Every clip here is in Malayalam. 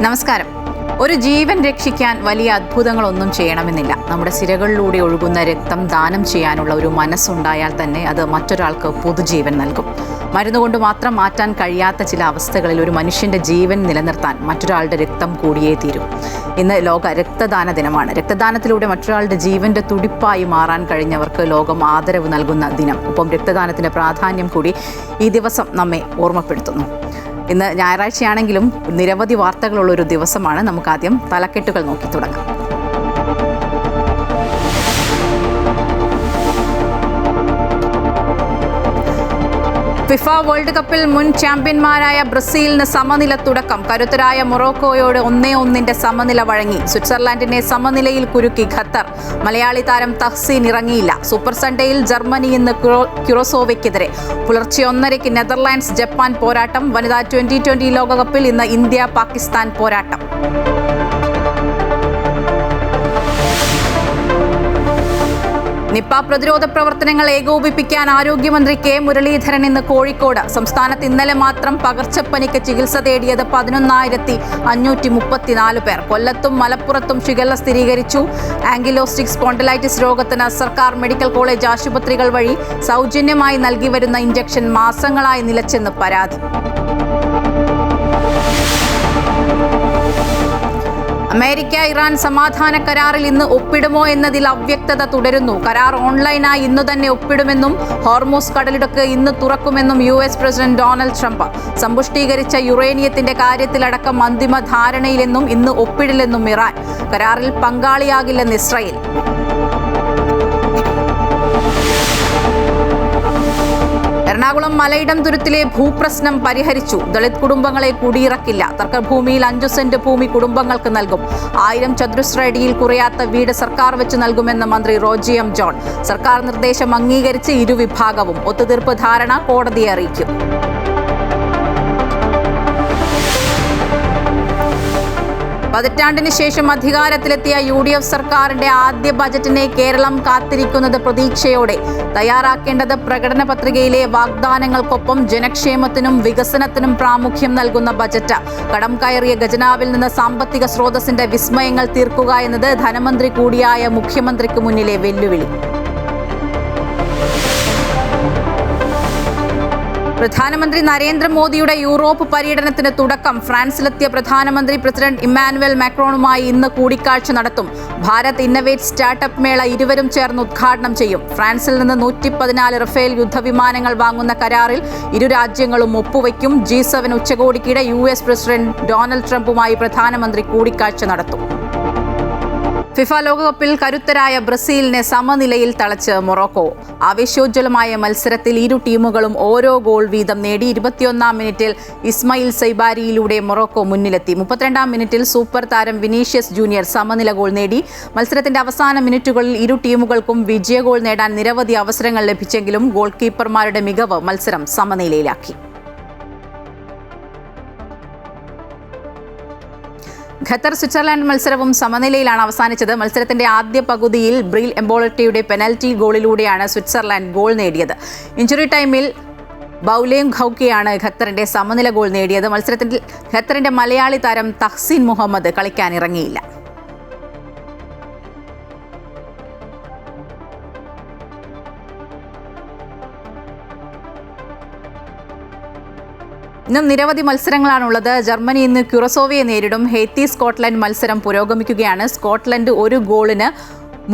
നമസ്കാരം. ഒരു ജീവൻ രക്ഷിക്കാൻ വലിയ അത്ഭുതങ്ങളൊന്നും ചെയ്യണമെന്നില്ല. നമ്മുടെ സിരകളിലൂടെ ഒഴുകുന്ന രക്തം ദാനം ചെയ്യാനുള്ള ഒരു മനസ്സുണ്ടായാൽ തന്നെ അത് മറ്റൊരാൾക്ക് പുതുജീവൻ നൽകും. മരുന്നുകൊണ്ട് മാത്രം മാറ്റാൻ കഴിയാത്ത ചില അവസ്ഥകളിൽ ഒരു മനുഷ്യൻ്റെ ജീവൻ നിലനിർത്താൻ മറ്റൊരാളുടെ രക്തം കൂടിയേ തീരും. ഇന്ന് ലോക രക്തദാന ദിനമാണ്. രക്തദാനത്തിലൂടെ മറ്റൊരാളുടെ ജീവൻ്റെ തുടിപ്പായി മാറാൻ കഴിഞ്ഞവർക്ക് ലോകം ആദരവ് നൽകുന്ന ദിനം. ഒപ്പം രക്തദാനത്തിൻ്റെ പ്രാധാന്യം കൂടി ഈ ദിവസം നമ്മെ ഓർമ്മപ്പെടുത്തുന്നു. ഇന്ന് ഞായറാഴ്ചയാണെങ്കിലും നിരവധി വാർത്തകളുള്ളൊരു ദിവസമാണ്. നമുക്കാദ്യം തലക്കെട്ടുകൾ നോക്കി തുടങ്ങാം. ഫിഫ വേൾഡ് കപ്പിൽ മുൻ ചാമ്പ്യന്മാരായ ബ്രസീലിന് സമനില തുടക്കം. കരുത്തരായ മൊറോക്കോയോട് 1-1 സമനില വഴങ്ങി. സ്വിറ്റ്സർലാൻഡിനെ സമനിലയിൽ കുരുക്കി ഖത്തർ. മലയാളി താരം തഹ്സീൻ ഇറങ്ങിയില്ല. സൂപ്പർ സൺഡേയിൽ ജർമ്മനി ഇന്ന് ക്യുറസോവയ്ക്കെതിരെ. പുലർച്ചെ 1:30 നെതർലാൻഡ്സ് ജപ്പാൻ പോരാട്ടം. വനിതാ 2020 ലോകകപ്പിൽ ഇന്ന് ഇന്ത്യ പാകിസ്ഥാൻ പോരാട്ടം. നിപ്പ പ്രതിരോധ പ്രവർത്തനങ്ങൾ ഏകോപിപ്പിക്കാൻ ആരോഗ്യമന്ത്രി കെ മുരളീധരൻ ഇന്ന് കോഴിക്കോട്. സംസ്ഥാനത്ത് ഇന്നലെ മാത്രം പകർച്ചപ്പനിക്ക് ചികിത്സ തേടിയത് 11,534 പേർ. കൊല്ലത്തും മലപ്പുറത്തും ഷിഗല്ല സ്ഥിരീകരിച്ചു. ആങ്കിലോസ്റ്റിക് സ്പോണ്ടിലൈറ്റിസ് രോഗത്തിന് സർക്കാർ മെഡിക്കൽ കോളേജ് ആശുപത്രികൾ വഴി സൗജന്യമായി നൽകി വരുന്ന ഇഞ്ചക്ഷൻ മാസങ്ങളായി നിലച്ചെന്ന് പരാതി. അമേരിക്ക ഇറാൻ സമാധാന കരാറിൽ ഇന്ന് ഒപ്പിടുമോ എന്നതിൽ അവ്യക്തത തുടരുന്നു. കരാർ ഓൺലൈനായി ഇന്നു തന്നെ ഒപ്പിടുമെന്നും ഹോർമൂസ് കടലിടുക്ക് ഇന്ന് തുറക്കുമെന്നും US പ്രസിഡന്റ് ഡൊണാൾഡ് ട്രംപ്. സമ്പുഷ്ടീകരിച്ച യുറേനിയത്തിന്റെ കാര്യത്തിലടക്കം അന്തിമ ധാരണയിലെന്നും ഇന്ന് ഒപ്പിടില്ലെന്നും ഇറാൻ. കരാറിൽ പങ്കാളിയാകില്ലെന്ന് ഇസ്രായേൽ. എറണാകുളം മലയിടം തുരുത്തിലെ ഭൂപ്രശ്നം പരിഹരിച്ചു. ദളിത് കുടുംബങ്ങളെ കുടിയിറക്കില്ല. തർക്കഭൂമിയിൽ 5 സെന്റ് ഭൂമി കുടുംബങ്ങൾക്ക് നൽകും. 1000 ചതുരശ്ര അടിയിൽ കുറയാത്ത വീട് സർക്കാർ വെച്ച് നൽകുമെന്ന് മന്ത്രി റോജി എം ജോൺ. സർക്കാർ നിർദ്ദേശം അംഗീകരിച്ച് ഇരുവിഭാഗവും. ഒത്തുതീർപ്പ് ധാരണ കോടതിയെ അറിയിക്കും. പതിറ്റാണ്ടിന് ശേഷം അധികാരത്തിലെത്തിയ UDF സർക്കാരിന്റെ ആദ്യ ബജറ്റിനെ കേരളം കാത്തിരിക്കുന്നത് പ്രതീക്ഷയോടെ. തയ്യാറാക്കേണ്ടത് പ്രകടന പത്രികയിലെ വാഗ്ദാനങ്ങൾക്കൊപ്പം ജനക്ഷേമത്തിനും വികസനത്തിനും പ്രാമുഖ്യം നൽകുന്ന ബജറ്റ്. കടം കയറിയ ഖജനാവിൽ നിന്ന് സാമ്പത്തിക സ്രോതസ്സിന്റെ വിസ്മയങ്ങൾ തീർക്കുക എന്നത് ധനമന്ത്രി കൂടിയായ മുഖ്യമന്ത്രിക്ക് മുന്നിലെ വെല്ലുവിളി. പ്രധാനമന്ത്രി നരേന്ദ്രമോദിയുടെ യൂറോപ്പ് പര്യടനത്തിന് തുടക്കം. ഫ്രാൻസിലെത്തിയ പ്രധാനമന്ത്രി പ്രസിഡന്റ് ഇമ്മാനുവൽ മാക്രോണുമായി ഇന്ന് കൂടിക്കാഴ്ച നടത്തും. ഭാരത് ഇന്നവേറ്റ് സ്റ്റാർട്ടപ്പ് മേള ഇരുവരും ചേർന്ന് ഉദ്ഘാടനം ചെയ്യും. ഫ്രാൻസിൽ നിന്ന് 114 റഫേൽ യുദ്ധവിമാനങ്ങൾ വാങ്ങുന്ന കരാറിൽ ഇരു രാജ്യങ്ങളും ഒപ്പുവയ്ക്കും. G7 ഉച്ചകോടിക്കിടെ US പ്രസിഡന്റ് ഡൊണാൾഡ് ട്രംപുമായി പ്രധാനമന്ത്രി കൂടിക്കാഴ്ച നടത്തും. ഫിഫ ലോകകപ്പിൽ കരുത്തരായ ബ്രസീലിനെ സമനിലയിൽ തളച്ച് മൊറോക്കോ. ആവേശോജ്വലമായ മത്സരത്തിൽ ഇരു ടീമുകളും ഓരോ ഗോൾ വീതം നേടി. 21-ാം മിനിറ്റിൽ ഇസ്മായിൽ സൈബാരിയിലൂടെ മൊറോക്കോ മുന്നിലെത്തി. 32-ാം മിനിറ്റിൽ സൂപ്പർ താരം വിനീഷ്യസ് ജൂനിയർ സമനില ഗോൾ നേടി. മത്സരത്തിന്റെ അവസാന മിനിറ്റുകളിൽ ഇരു ടീമുകൾക്കും വിജയ ഗോൾ നേടാൻ നിരവധി അവസരങ്ങൾ ലഭിച്ചെങ്കിലും ഗോൾ കീപ്പർമാരുടെ മികവ് മത്സരം സമനിലയിലാക്കി. ഖത്തർ സ്വിറ്റ്സർലാൻഡ് മത്സരവും സമനിലയിലാണ് അവസാനിച്ചത്. മത്സരത്തിന്റെ ആദ്യ പകുതിയിൽ ബ്രീൽ എംബോളട്ടിയുടെ പെനൽറ്റി ഗോളിലൂടെയാണ് സ്വിറ്റ്സർലാൻഡ് ഗോൾ നേടിയത്. ഇഞ്ചുറി ടൈമിൽ ബൗലേം ഖൗക്കിയാണ് ഖത്തറിന്റെ സമനില ഗോൾ നേടിയത്. മത്സരത്തിൽ ഖത്തറിന്റെ മലയാളി താരം തഹ്സീൻ മുഹമ്മദ് കളിക്കാനിറങ്ങിയില്ല. ഇന്നും നിരവധി മത്സരങ്ങളാണുള്ളത്. ജർമ്മനി ഇന്ന് ക്യുറസോവയെ നേരിടും. ഹെയ്ത്തി സ്കോട്ട്ലൻഡ് മത്സരം പുരോഗമിക്കുകയാണ്. സ്കോട്ട്ലൻഡ് 1 ഗോളിന്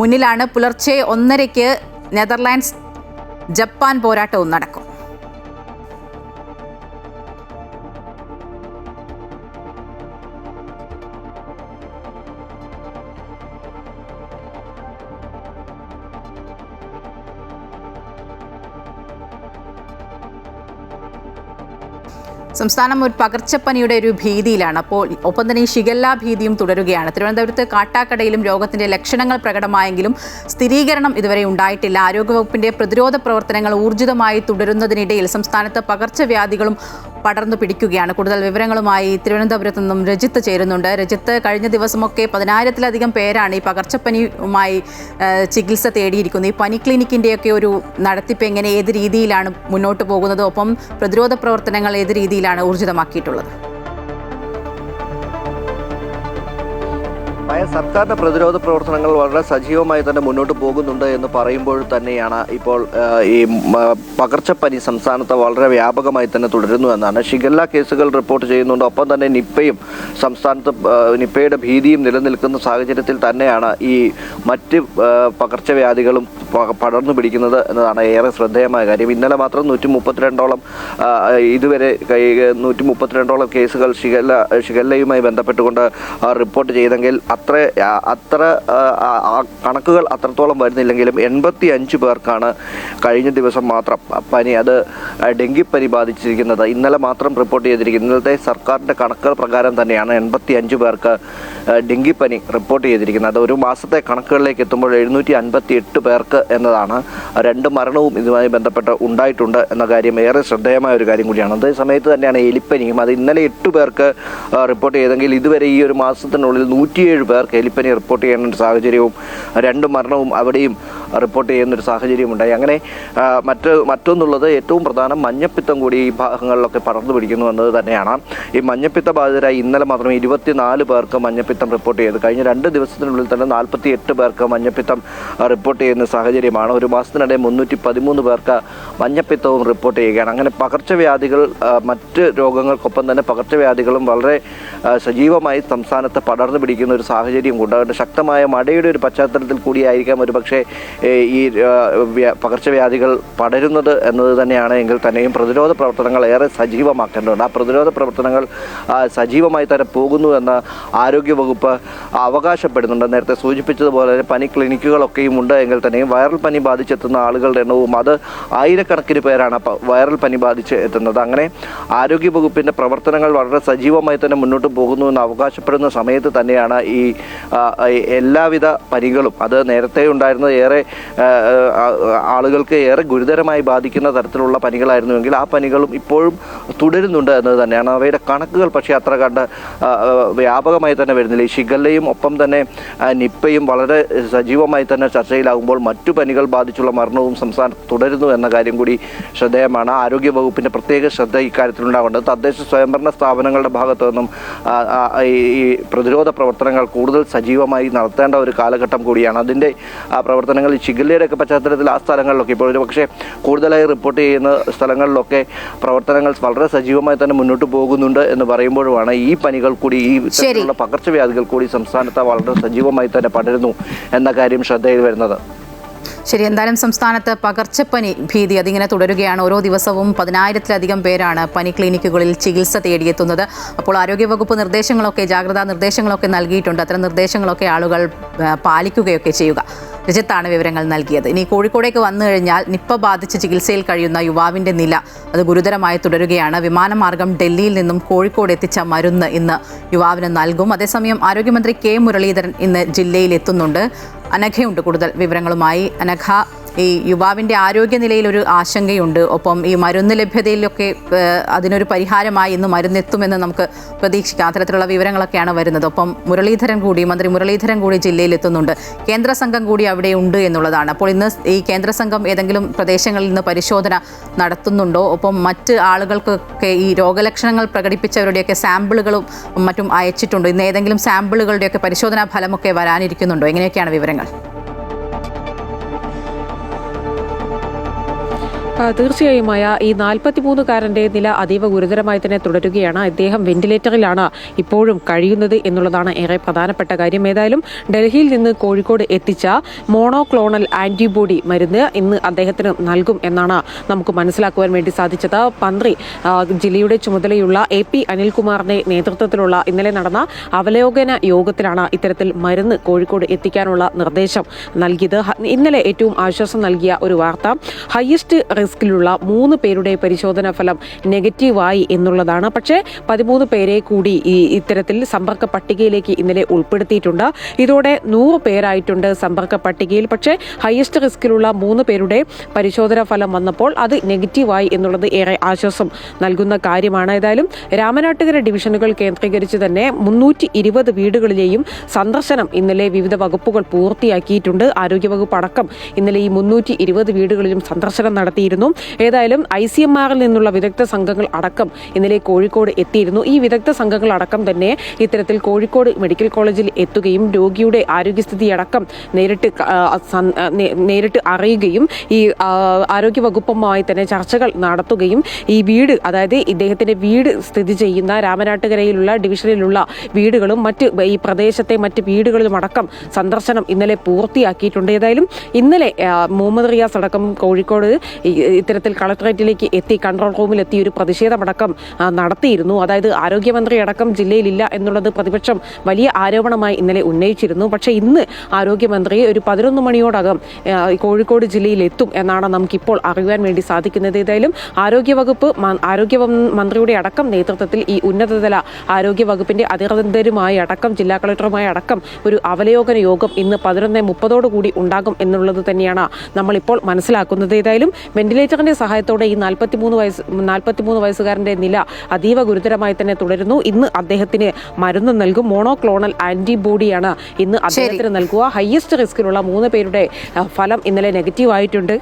മുന്നിലാണ്. പുലർച്ചെ 1:30 നെതർലാൻഡ്സ് ജപ്പാൻ പോരാട്ടവും നടക്കും. സംസ്ഥാനം ഒരു പകർച്ചപ്പനിയുടെ ഒരു ഭീതിയിലാണ്. ഒപ്പം തന്നെ ഈ ഷിഗല്ല ഭീതിയും തുടരുകയാണ്. തിരുവനന്തപുരത്ത് കാട്ടാക്കടയിലും രോഗത്തിന്റെ ലക്ഷണങ്ങൾ പ്രകടമായെങ്കിലും സ്ഥിരീകരണം ഇതുവരെ ഉണ്ടായിട്ടില്ല. ആരോഗ്യവകുപ്പിന്റെ പ്രതിരോധ പ്രവർത്തനങ്ങൾ ഊർജിതമായി തുടരുന്നതിനിടയിൽ സംസ്ഥാനത്ത് പകർച്ചവ്യാധികളും പടർന്നു പിടിക്കുകയാണ്. കൂടുതൽ വിവരങ്ങളുമായി തിരുവനന്തപുരത്ത് നിന്നും രജിത്ത് ചേരുന്നുണ്ട്. രജിത്ത്, കഴിഞ്ഞ ദിവസമൊക്കെ 10,000-ത്തിലധികം പേരാണ് ഈ പകർച്ചപ്പനിയുമായി ചികിത്സ തേടിയിരിക്കുന്നത്. ഈ പനി ക്ലിനിക്കിൻ്റെയൊക്കെ ഒരു നടത്തിപ്പ് എങ്ങനെ, ഏത് രീതിയിലാണ് മുന്നോട്ട് പോകുന്നത്? ഒപ്പം പ്രതിരോധ പ്രവർത്തനങ്ങൾ ഏത് രീതിയിലാണ് ഊർജിതമാക്കിയിട്ടുള്ളത്? സർക്കാരിന്റെ പ്രതിരോധ പ്രവർത്തനങ്ങൾ വളരെ സജീവമായി തന്നെ മുന്നോട്ട് പോകുന്നുണ്ട് എന്ന് പറയുമ്പോൾ തന്നെയാണ് ഇപ്പോൾ ഈ പകർച്ചപ്പനി സംസ്ഥാനത്ത് വളരെ വ്യാപകമായി തന്നെ തുടരുന്നു എന്നാണ്. ഷിഗല്ല കേസുകൾ റിപ്പോർട്ട് ചെയ്യുന്നുണ്ട്. ഒപ്പം തന്നെ നിപ്പയും സംസ്ഥാനത്ത് നിപ്പയുടെ ഭീതിയും നിലനിൽക്കുന്ന സാഹചര്യത്തിൽ തന്നെയാണ് ഈ മറ്റ് പകർച്ചവ്യാധികളും പടർന്നു പിടിക്കുന്നത് എന്നതാണ് ഏറെ ശ്രദ്ധേയമായ കാര്യം. ഇന്നലെ മാത്രം 132ഓളം ഇതുവരെ 132ഓളം കേസുകൾ ഷിഗല്ലയുമായി ബന്ധപ്പെട്ടുകൊണ്ട് റിപ്പോർട്ട് ചെയ്തെങ്കിൽ അത്ര കണക്കുകൾ അത്രത്തോളം വരുന്നില്ലെങ്കിലും 85 പേർക്കാണ് കഴിഞ്ഞ ദിവസം മാത്രം പനി, അത് ഡെങ്കിപ്പനി ബാധിച്ചിരിക്കുന്നത്. ഇന്നലെ മാത്രം റിപ്പോർട്ട് ചെയ്തിരിക്കുന്നത് ഇന്നലത്തെ സർക്കാരിൻ്റെ കണക്കുകൾ പ്രകാരം തന്നെയാണ് 85 പേർക്ക് ഡെങ്കിപ്പനി റിപ്പോർട്ട് ചെയ്തിരിക്കുന്നത്. അത് ഒരു മാസത്തെ കണക്കുകളിലേക്ക് എത്തുമ്പോൾ 758 പേർക്ക് എന്നതാണ്. 2 മരണവും ഇതുമായി ബന്ധപ്പെട്ട് ഉണ്ടായിട്ടുണ്ട് എന്ന കാര്യം ഏറെ ശ്രദ്ധേയമായ ഒരു കാര്യം കൂടിയാണ്. അതേ സമയത്ത് തന്നെയാണ് എലിപ്പനിയും. അത് ഇന്നലെ 8 പേർക്ക് റിപ്പോർട്ട് ചെയ്തെങ്കിൽ ഇതുവരെ ഈ ഒരു മാസത്തിനുള്ളിൽ 107 പേർക്ക് എലിപ്പനി റിപ്പോർട്ട് ചെയ്യുന്ന ഒരു സാഹചര്യവും 2 മരണവും അവിടെയും റിപ്പോർട്ട് ചെയ്യുന്നൊരു സാഹചര്യം ഉണ്ടായി. അങ്ങനെ മറ്റൊന്നുള്ളത് ഏറ്റവും പ്രധാനം മഞ്ഞപ്പിത്തം കൂടി ഈ ഭാഗങ്ങളിലൊക്കെ പടർന്നു പിടിക്കുന്നു എന്നത് തന്നെയാണ്. ഈ മഞ്ഞപ്പിത്ത ബാധിതരായി ഇന്നലെ മാത്രം 24 പേർക്ക് മഞ്ഞപ്പിത്തം റിപ്പോർട്ട് ചെയ്തു. കഴിഞ്ഞ 2 ദിവസത്തിനുള്ളിൽ തന്നെ 48 പേർക്ക് മഞ്ഞപ്പിത്തം റിപ്പോർട്ട് ചെയ്യുന്ന സാഹചര്യമാണ്. ഒരു മാസത്തിനിടെ 313 പേർക്ക് മഞ്ഞപ്പിത്തവും റിപ്പോർട്ട് ചെയ്യുകയാണ്. അങ്ങനെ പകർച്ചവ്യാധികൾ മറ്റ് രോഗങ്ങൾക്കൊപ്പം തന്നെ പകർച്ചവ്യാധികളും വളരെ സജീവമായി സംസ്ഥാനത്ത് പടർന്നു പിടിക്കുന്ന ഒരു സാഹചര്യം കൊണ്ട് അതുകൊണ്ട് ശക്തമായ മഴയുടെ ഒരു പശ്ചാത്തലത്തിൽ കൂടിയായിരിക്കാം ഒരുപക്ഷെ ഈ പകർച്ചവ്യാധികൾ പടരുന്നത് എന്നത് തന്നെയാണ്. എങ്കിൽ തന്നെയും പ്രതിരോധ പ്രവർത്തനങ്ങൾ ഏറെ സജീവമാക്കേണ്ടതുണ്ട്. ആ പ്രതിരോധ പ്രവർത്തനങ്ങൾ സജീവമായി തന്നെ പോകുന്നു എന്ന് ആരോഗ്യവകുപ്പ് അവകാശപ്പെടുന്നുണ്ട്. നേരത്തെ സൂചിപ്പിച്ചതുപോലെ പനി ക്ലിനിക്കുകളൊക്കെയും ഉണ്ട്. എങ്കിൽ തന്നെയും വൈറൽ പനി ബാധിച്ചെത്തുന്ന ആളുകളുടെ എണ്ണവും അത് ആയിരക്കണക്കിന് പേരാണ് വൈറൽ പനി ബാധിച്ച് എത്തുന്നത്. അങ്ങനെ ആരോഗ്യവകുപ്പിൻ്റെ പ്രവർത്തനങ്ങൾ വളരെ സജീവമായി തന്നെ മുന്നോട്ട് പോകുന്നു എന്ന് അവകാശപ്പെടുന്ന സമയത്ത് തന്നെയാണ് ഈ എല്ലാവിധ പനികളും, അത് നേരത്തെ ഉണ്ടായിരുന്ന ഏറെ ആളുകൾക്ക് ഏറെ ഗുരുതരമായി ബാധിക്കുന്ന തരത്തിലുള്ള പനികളായിരുന്നുവെങ്കിൽ ആ പനികളും ഇപ്പോഴും തുടരുന്നുണ്ട് എന്നത് തന്നെയാണ്. അവയുടെ കണക്കുകൾ പക്ഷേ അത്ര കണ്ട് വ്യാപകമായി തന്നെ വരുന്നില്ല. ഈ ഷിഗല്ലയും ഒപ്പം തന്നെ നിപ്പയും വളരെ സജീവമായി തന്നെ ചർച്ചയിലാകുമ്പോൾ മറ്റു പനികൾ ബാധിച്ചുള്ള മരണവും സംസ്ഥാനത്ത് തുടരുന്നു എന്ന കാര്യം കൂടി ശ്രദ്ധേയമാണ്. ആരോഗ്യവകുപ്പിൻ്റെ പ്രത്യേക ശ്രദ്ധ ഇക്കാര്യത്തിലുണ്ടാവേണ്ടത്. തദ്ദേശ സ്വയംഭരണ സ്ഥാപനങ്ങളുടെ ഭാഗത്തു നിന്നും ഈ പ്രതിരോധ പ്രവർത്തനങ്ങൾ കൂടുതൽ സജീവമായി നടത്തേണ്ട ഒരു കാലഘട്ടം കൂടിയാണ്. അതിൻ്റെ പ്രവർത്തനങ്ങൾ ഈ ഷിഗല്ലയുടെയൊക്കെ പശ്ചാത്തലത്തിൽ ആ സ്ഥലങ്ങളിലൊക്കെ ഇപ്പോൾ ഒരു പക്ഷേ കൂടുതലായി റിപ്പോർട്ട് ചെയ്യുന്ന സ്ഥലങ്ങളിലൊക്കെ പ്രവർത്തനങ്ങൾ വളരെ സജീവമായി തന്നെ മുന്നോട്ട് പോകുന്നുണ്ട് എന്ന് പറയുമ്പോഴുമാണ് ഈ പനികൾ കൂടി ഈ തരത്തിലുള്ള പകർച്ചവ്യാധികൾ കൂടി സംസ്ഥാനത്ത് വളരെ സജീവമായി തന്നെ പടരുന്നു എന്ന കാര്യം ശ്രദ്ധയിൽ വരുന്നത്. ശരി, എന്തായാലും സംസ്ഥാനത്ത് പകർച്ചപ്പനി ഭീതി അതിങ്ങനെ തുടരുകയാണ്. ഓരോ ദിവസവും 10,000-ലധികം പേരാണ് പനി ക്ലിനിക്കുകളിൽ ചികിത്സ തേടിയെത്തുന്നത്. അപ്പോൾ ആരോഗ്യവകുപ്പ് നിർദ്ദേശങ്ങളൊക്കെ, ജാഗ്രതാ നിർദ്ദേശങ്ങളൊക്കെ നൽകിയിട്ടുണ്ട്. അത്തരം നിർദ്ദേശങ്ങളൊക്കെ ആളുകൾ പാലിക്കുകയൊക്കെ ചെയ്യുക. രജത്താണ് വിവരങ്ങൾ നൽകിയത്. ഇനി കോഴിക്കോടേക്ക് വന്നു കഴിഞ്ഞാൽ നിപ്പ ബാധിച്ച് ചികിത്സയിൽ കഴിയുന്ന യുവാവിൻ്റെ നില അത് ഗുരുതരമായി തുടരുകയാണ്. വിമാനമാർഗം ഡൽഹിയിൽ നിന്നും കോഴിക്കോട് എത്തിച്ച മരുന്ന് ഇന്ന് യുവാവിന് നൽകും. അതേസമയം ആരോഗ്യമന്ത്രി കെ മുരളീധരൻ ഇന്ന് ജില്ലയിൽ എത്തുന്നുണ്ട്. അനഘയുണ്ട് കൂടുതൽ വിവരങ്ങളുമായി. അനഘ, ഈ യുവാവിൻ്റെ ആരോഗ്യനിലയിൽ ഒരു ആശങ്കയുണ്ട്. ഒപ്പം ഈ മരുന്ന് ലഭ്യതയിലൊക്കെ അതിനൊരു പരിഹാരമായി ഇന്ന് മരുന്നെത്തുമെന്ന് നമുക്ക് പ്രതീക്ഷിക്കാം. അത്തരത്തിലുള്ള വിവരങ്ങളൊക്കെയാണ് വരുന്നത്. ഒപ്പം മന്ത്രി മുരളീധരൻ കൂടി ജില്ലയിൽ എത്തുന്നുണ്ട്. കേന്ദ്ര സംഘം കൂടി അവിടെ ഉണ്ട് എന്നുള്ളതാണ്. അപ്പോൾ ഇന്ന് ഈ കേന്ദ്ര സംഘം ഏതെങ്കിലും പ്രദേശങ്ങളിൽ നിന്ന് പരിശോധന നടത്തുന്നുണ്ടോ? ഒപ്പം മറ്റ് ആളുകൾക്കൊക്കെ ഈ രോഗലക്ഷണങ്ങൾ പ്രകടിപ്പിച്ചവരുടെയൊക്കെ സാമ്പിളുകളും മറ്റും അയച്ചിട്ടുണ്ടോ? ഇന്ന് ഏതെങ്കിലും സാമ്പിളുകളുടെയൊക്കെ പരിശോധനാ ഫലമൊക്കെ വരാനിരിക്കുന്നുണ്ടോ? എങ്ങനെയൊക്കെയാണ് വിവരങ്ങൾ? തീർച്ചയായുമായ ഈ 43-കാരൻ്റെ നില അതീവ ഗുരുതരമായി തന്നെ തുടരുകയാണ്. അദ്ദേഹം വെന്റിലേറ്ററിലാണ് ഇപ്പോഴും കഴിയുന്നത് എന്നുള്ളതാണ് ഏറെ പ്രധാനപ്പെട്ട കാര്യം. ഏതായാലും ഡൽഹിയിൽ നിന്ന് കോഴിക്കോട് എത്തിച്ച മോണോക്ലോണൽ ആന്റിബോഡി മരുന്ന് ഇന്ന് അദ്ദേഹത്തിന് നൽകും എന്നാണ് നമുക്ക് മനസ്സിലാക്കുവാൻ വേണ്ടി സാധിച്ചത്. മന്ത്രി ജില്ലയുടെ ചുമതലയുള്ള AP അനിൽകുമാറിന്റെ നേതൃത്വത്തിലുള്ള ഇന്നലെ നടന്ന അവലോകന യോഗത്തിലാണ് ഇത്തരത്തിൽ മരുന്ന് കോഴിക്കോട് എത്തിക്കാനുള്ള നിർദ്ദേശം നൽകിയത്. ഇന്നലെ ഏറ്റവും ആശ്വാസം നൽകിയ ഒരു വാർത്ത ഹയസ്റ്റ് റിസ്കിലുള്ള 3 പേരുടെ പരിശോധനാ ഫലം നെഗറ്റീവായി എന്നുള്ളതാണ്. പക്ഷേ 13 പേരെ കൂടി ഇത്തരത്തിൽ സമ്പർക്ക പട്ടികയിലേക്ക് ഇന്നലെ ഉൾപ്പെടുത്തിയിട്ടുണ്ട്. ഇതോടെ 100 പേരായിട്ടുണ്ട് സമ്പർക്ക പട്ടികയിൽ. പക്ഷേ ഹയസ്റ്റ് റിസ്കിലുള്ള 3 പേരുടെ പരിശോധനാ ഫലം വന്നപ്പോൾ അത് നെഗറ്റീവായി എന്നുള്ളത് ഏറെ ആശ്വാസം നൽകുന്ന കാര്യമാണ്. ഏതായാലും രാമനാട്ടുകര ഡിവിഷനുകൾ കേന്ദ്രീകരിച്ച് തന്നെ 320 വീടുകളിലെയും സന്ദർശനം ഇന്നലെ വിവിധ വകുപ്പുകൾ പൂർത്തിയാക്കിയിട്ടുണ്ട്. ആരോഗ്യവകുപ്പ് അടക്കം ഇന്നലെ ഈ 320 വീടുകളിലും സന്ദർശനം നടത്തിയിരുന്നു. തുടരുന്നു. ഏതായാലും ICMR-ൽ നിന്നുള്ള വിദഗ്ധ സംഘങ്ങൾ അടക്കം ഇന്നലെ കോഴിക്കോട് എത്തിയിരുന്നു. ഈ വിദഗ്ധ സംഘങ്ങൾ അടക്കം തന്നെ ഇത്തരത്തിൽ കോഴിക്കോട് മെഡിക്കൽ കോളേജിൽ എത്തുകയും രോഗിയുടെ ആരോഗ്യസ്ഥിതി അടക്കം നേരിട്ട് അറിയുകയും ഈ ആരോഗ്യ വകുപ്പുമായി തന്നെ ചർച്ചകൾ നടത്തുകയും ഈ വീട്, അതായത് ഇദ്ദേഹത്തിന്റെ വീട് സ്ഥിതി ചെയ്യുന്ന രാമനാട്ടുകരയിലുള്ള ഡിവിഷനിലുള്ള വീടുകളും ഈ പ്രദേശത്തെ മറ്റ് വീടുകളിലും അടക്കം സന്ദർശനം ഇന്നലെ പൂർത്തിയാക്കിയിട്ടുണ്ട്. ഏതായാലും ഇന്നലെ മുഹമ്മദ് റിയാസ് അടക്കം കോഴിക്കോട് ഇത്തരത്തിൽ കളക്ടറേറ്റിലേക്ക് എത്തി കൺട്രോൾ റൂമിലെത്തി ഒരു പ്രതിഷേധമടക്കം നടത്തിയിരുന്നു. അതായത് ആരോഗ്യമന്ത്രി അടക്കം ജില്ലയിലില്ല എന്നുള്ളത് പ്രതിപക്ഷം വലിയ ആരോപണമായി ഇന്നലെ ഉന്നയിച്ചിരുന്നു. പക്ഷേ ഇന്ന് ആരോഗ്യമന്ത്രി ഒരു 11 മണിയോടകം കോഴിക്കോട് ജില്ലയിൽ എത്തും എന്നാണ് നമുക്കിപ്പോൾ അറിയാൻ വേണ്ടി സാധിക്കുന്നത്. ഏതായാലും ആരോഗ്യമന്ത്രിയുടെ അടക്കം നേതൃത്വത്തിൽ ഈ ഉന്നതതല ആരോഗ്യ വകുപ്പിന്റെ അധികൃതരുമായി അടക്കം ജില്ലാ കളക്ടറുമായി അടക്കം ഒരു അവലോകന യോഗം ഇന്ന് 11:30 ഉണ്ടാകും എന്നുള്ളത് തന്നെയാണ് നമ്മളിപ്പോൾ മനസ്സിലാക്കുന്നത്. ഏതായാലും വെന്റിലേറ്ററിന്റെ സഹായത്തോടെ ഈ 43 വയസ്സുകാരന്റെ നില അതീവ ഗുരുതരമായി തന്നെ തുടരുന്നു. ഇന്ന് അദ്ദേഹത്തിന് മരുന്ന് നൽകും. മോണോക്ലോണൽ ആന്റിബോഡിയാണ് ഇന്ന് അദ്ദേഹത്തിന് നൽകുക. ഹയസ്റ്റ് റിസ്കിലുള്ള 3 പേരുടെ ഫലം ഇന്നലെ നെഗറ്റീവ് ആയിട്ടുണ്ട്.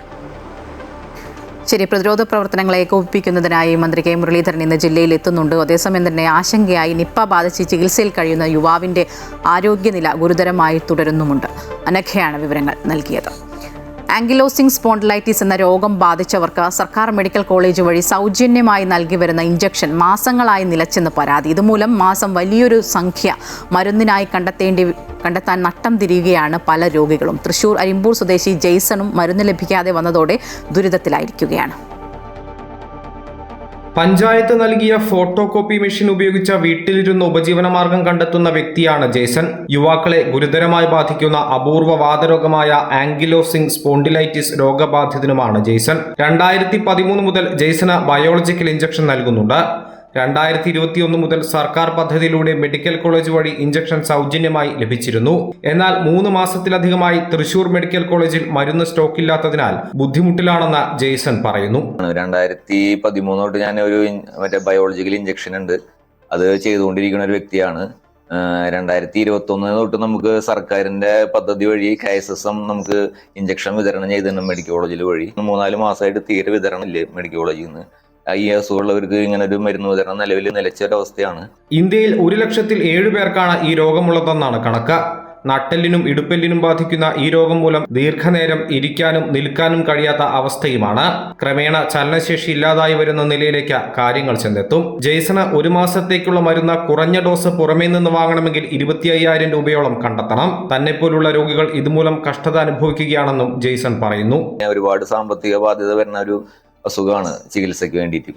ശരി, പ്രതിരോധ പ്രവർത്തനങ്ങളെ ഏകോപിപ്പിക്കുന്നതിനായി മന്ത്രി കെ മുരളീധരൻ ഇന്ന് ജില്ലയിൽ എത്തുന്നുണ്ട്. അതേസമയം തന്നെ ആശങ്കയായി നിപ്പ ബാധിച്ച് ചികിത്സയിൽ കഴിയുന്ന യുവാവിൻ്റെ ആരോഗ്യനില ഗുരുതരമായി തുടരുന്നുമുണ്ട്. അനഘയാണ് വിവരങ്ങൾ നൽകിയത്. ആങ്കിലോസിംഗ് സ്പോണ്ടിലൈറ്റിസ് എന്ന രോഗം ബാധിച്ചവർക്ക് സർക്കാർ മെഡിക്കൽ കോളേജ് വഴി സൗജന്യമായി നൽകി വരുന്ന ഇഞ്ചക്ഷൻ മാസങ്ങളായി നിലച്ചെന്ന് പരാതി. ഇതുമൂലം മാസം വലിയൊരു സംഖ്യ മരുന്നിനായി കണ്ടെത്താൻ നട്ടം തിരിയുകയാണ് പല രോഗികളും. തൃശൂർ അരിമ്പൂർ സ്വദേശി ജെയ്സണും മരുന്ന് ലഭിക്കാതെ വന്നതോടെ ദുരിതത്തിലായിരിക്കുകയാണ്. പഞ്ചായത്ത് നൽകിയ ഫോട്ടോ കോപ്പി മെഷീൻ ഉപയോഗിച്ച വീട്ടിലിരുന്ന് ഉപജീവനമാർഗം കണ്ടെത്തുന്ന വ്യക്തിയാണ് ജേസൺ. യുവാക്കളെ ഗുരുതരമായി ബാധിക്കുന്ന അപൂർവ വാതരോഗമായ ആങ്കിലോസിംഗ് സ്പോണ്ടിലൈറ്റിസ് രോഗബാധിതനുമാണ് ജേസൺ. 2013 മുതൽ ജേസന് ബയോളജിക്കൽ ഇഞ്ചക്ഷൻ നൽകുന്നുണ്ട്. 2021 മുതൽ സർക്കാർ പദ്ധതിയിലൂടെ മെഡിക്കൽ കോളേജ് വഴി ഇഞ്ചക്ഷൻ സൗജന്യമായി ലഭിച്ചിരുന്നു. എന്നാൽ 3 മാസത്തിലധികമായി തൃശൂർ മെഡിക്കൽ കോളേജിൽ മരുന്ന് സ്റ്റോക്കില്ലാത്തതിനാൽ ബുദ്ധിമുട്ടിലാണെന്ന് ജെയ്സൺ പറയുന്നു. 2013 തൊട്ട് ഞാൻ ഒരു ബയോളജിക്കൽ ഇഞ്ചക്ഷൻ ഉണ്ട്, അത് ചെയ്തുകൊണ്ടിരിക്കുന്ന ഒരു വ്യക്തിയാണ്. 2021 തൊട്ട് നമുക്ക് സർക്കാരിന്റെ പദ്ധതി വഴി KSSM നമുക്ക് ഇഞ്ചക്ഷൻ വിതരണം ചെയ്തിട്ടുണ്ട് മെഡിക്കൽ കോളേജിൽ വഴി. 3-4 മാസമായിട്ട് തീരെ വിതരണം ഇല്ലേ മെഡിക്കൽ കോളേജിൽ നിന്ന്. ഈ അസുഖമുള്ളവർക്ക് ഇങ്ങനെ ഒരു മരുന്ന് വിതരണം നിലവിൽ നിലച്ചൊരവസ്ഥയാണ്. ഇന്ത്യയിൽ 1,00,000-7 പേർക്കാണ് ഈ രോഗമുള്ളതെന്നാണ് കണക്ക്. നട്ടെല്ലിനും ഇടുപ്പെല്ലിനും ബാധിക്കുന്ന ഈ രോഗം മൂലം ദീർഘനേരം ഇരിക്കാനും നിൽക്കാനും കഴിയാത്ത അവസ്ഥയുമാണ്. ക്രമേണ ചലനശേഷി ഇല്ലാതായി വരുന്ന നിലയിലേക്ക് കാര്യങ്ങൾ ചെന്നെത്തും. ജെയ്സണ് 1 മാസത്തേക്കുള്ള മരുന്ന് കുറഞ്ഞ ഡോസ് പുറമേ നിന്ന് വാങ്ങണമെങ്കിൽ 25,000 രൂപയോളം കണ്ടെത്തണം. തന്നെപ്പോലുള്ള രോഗികൾ ഇതുമൂലം കഷ്ടത അനുഭവിക്കുകയാണെന്നും ജെയ്സൺ പറയുന്നു. ഒരുപാട് സാമ്പത്തിക ബാധ്യത വരുന്ന ഒരു അസുഖമാണ് ചികിത്സയ്ക്ക് വേണ്ടിയിട്ട്.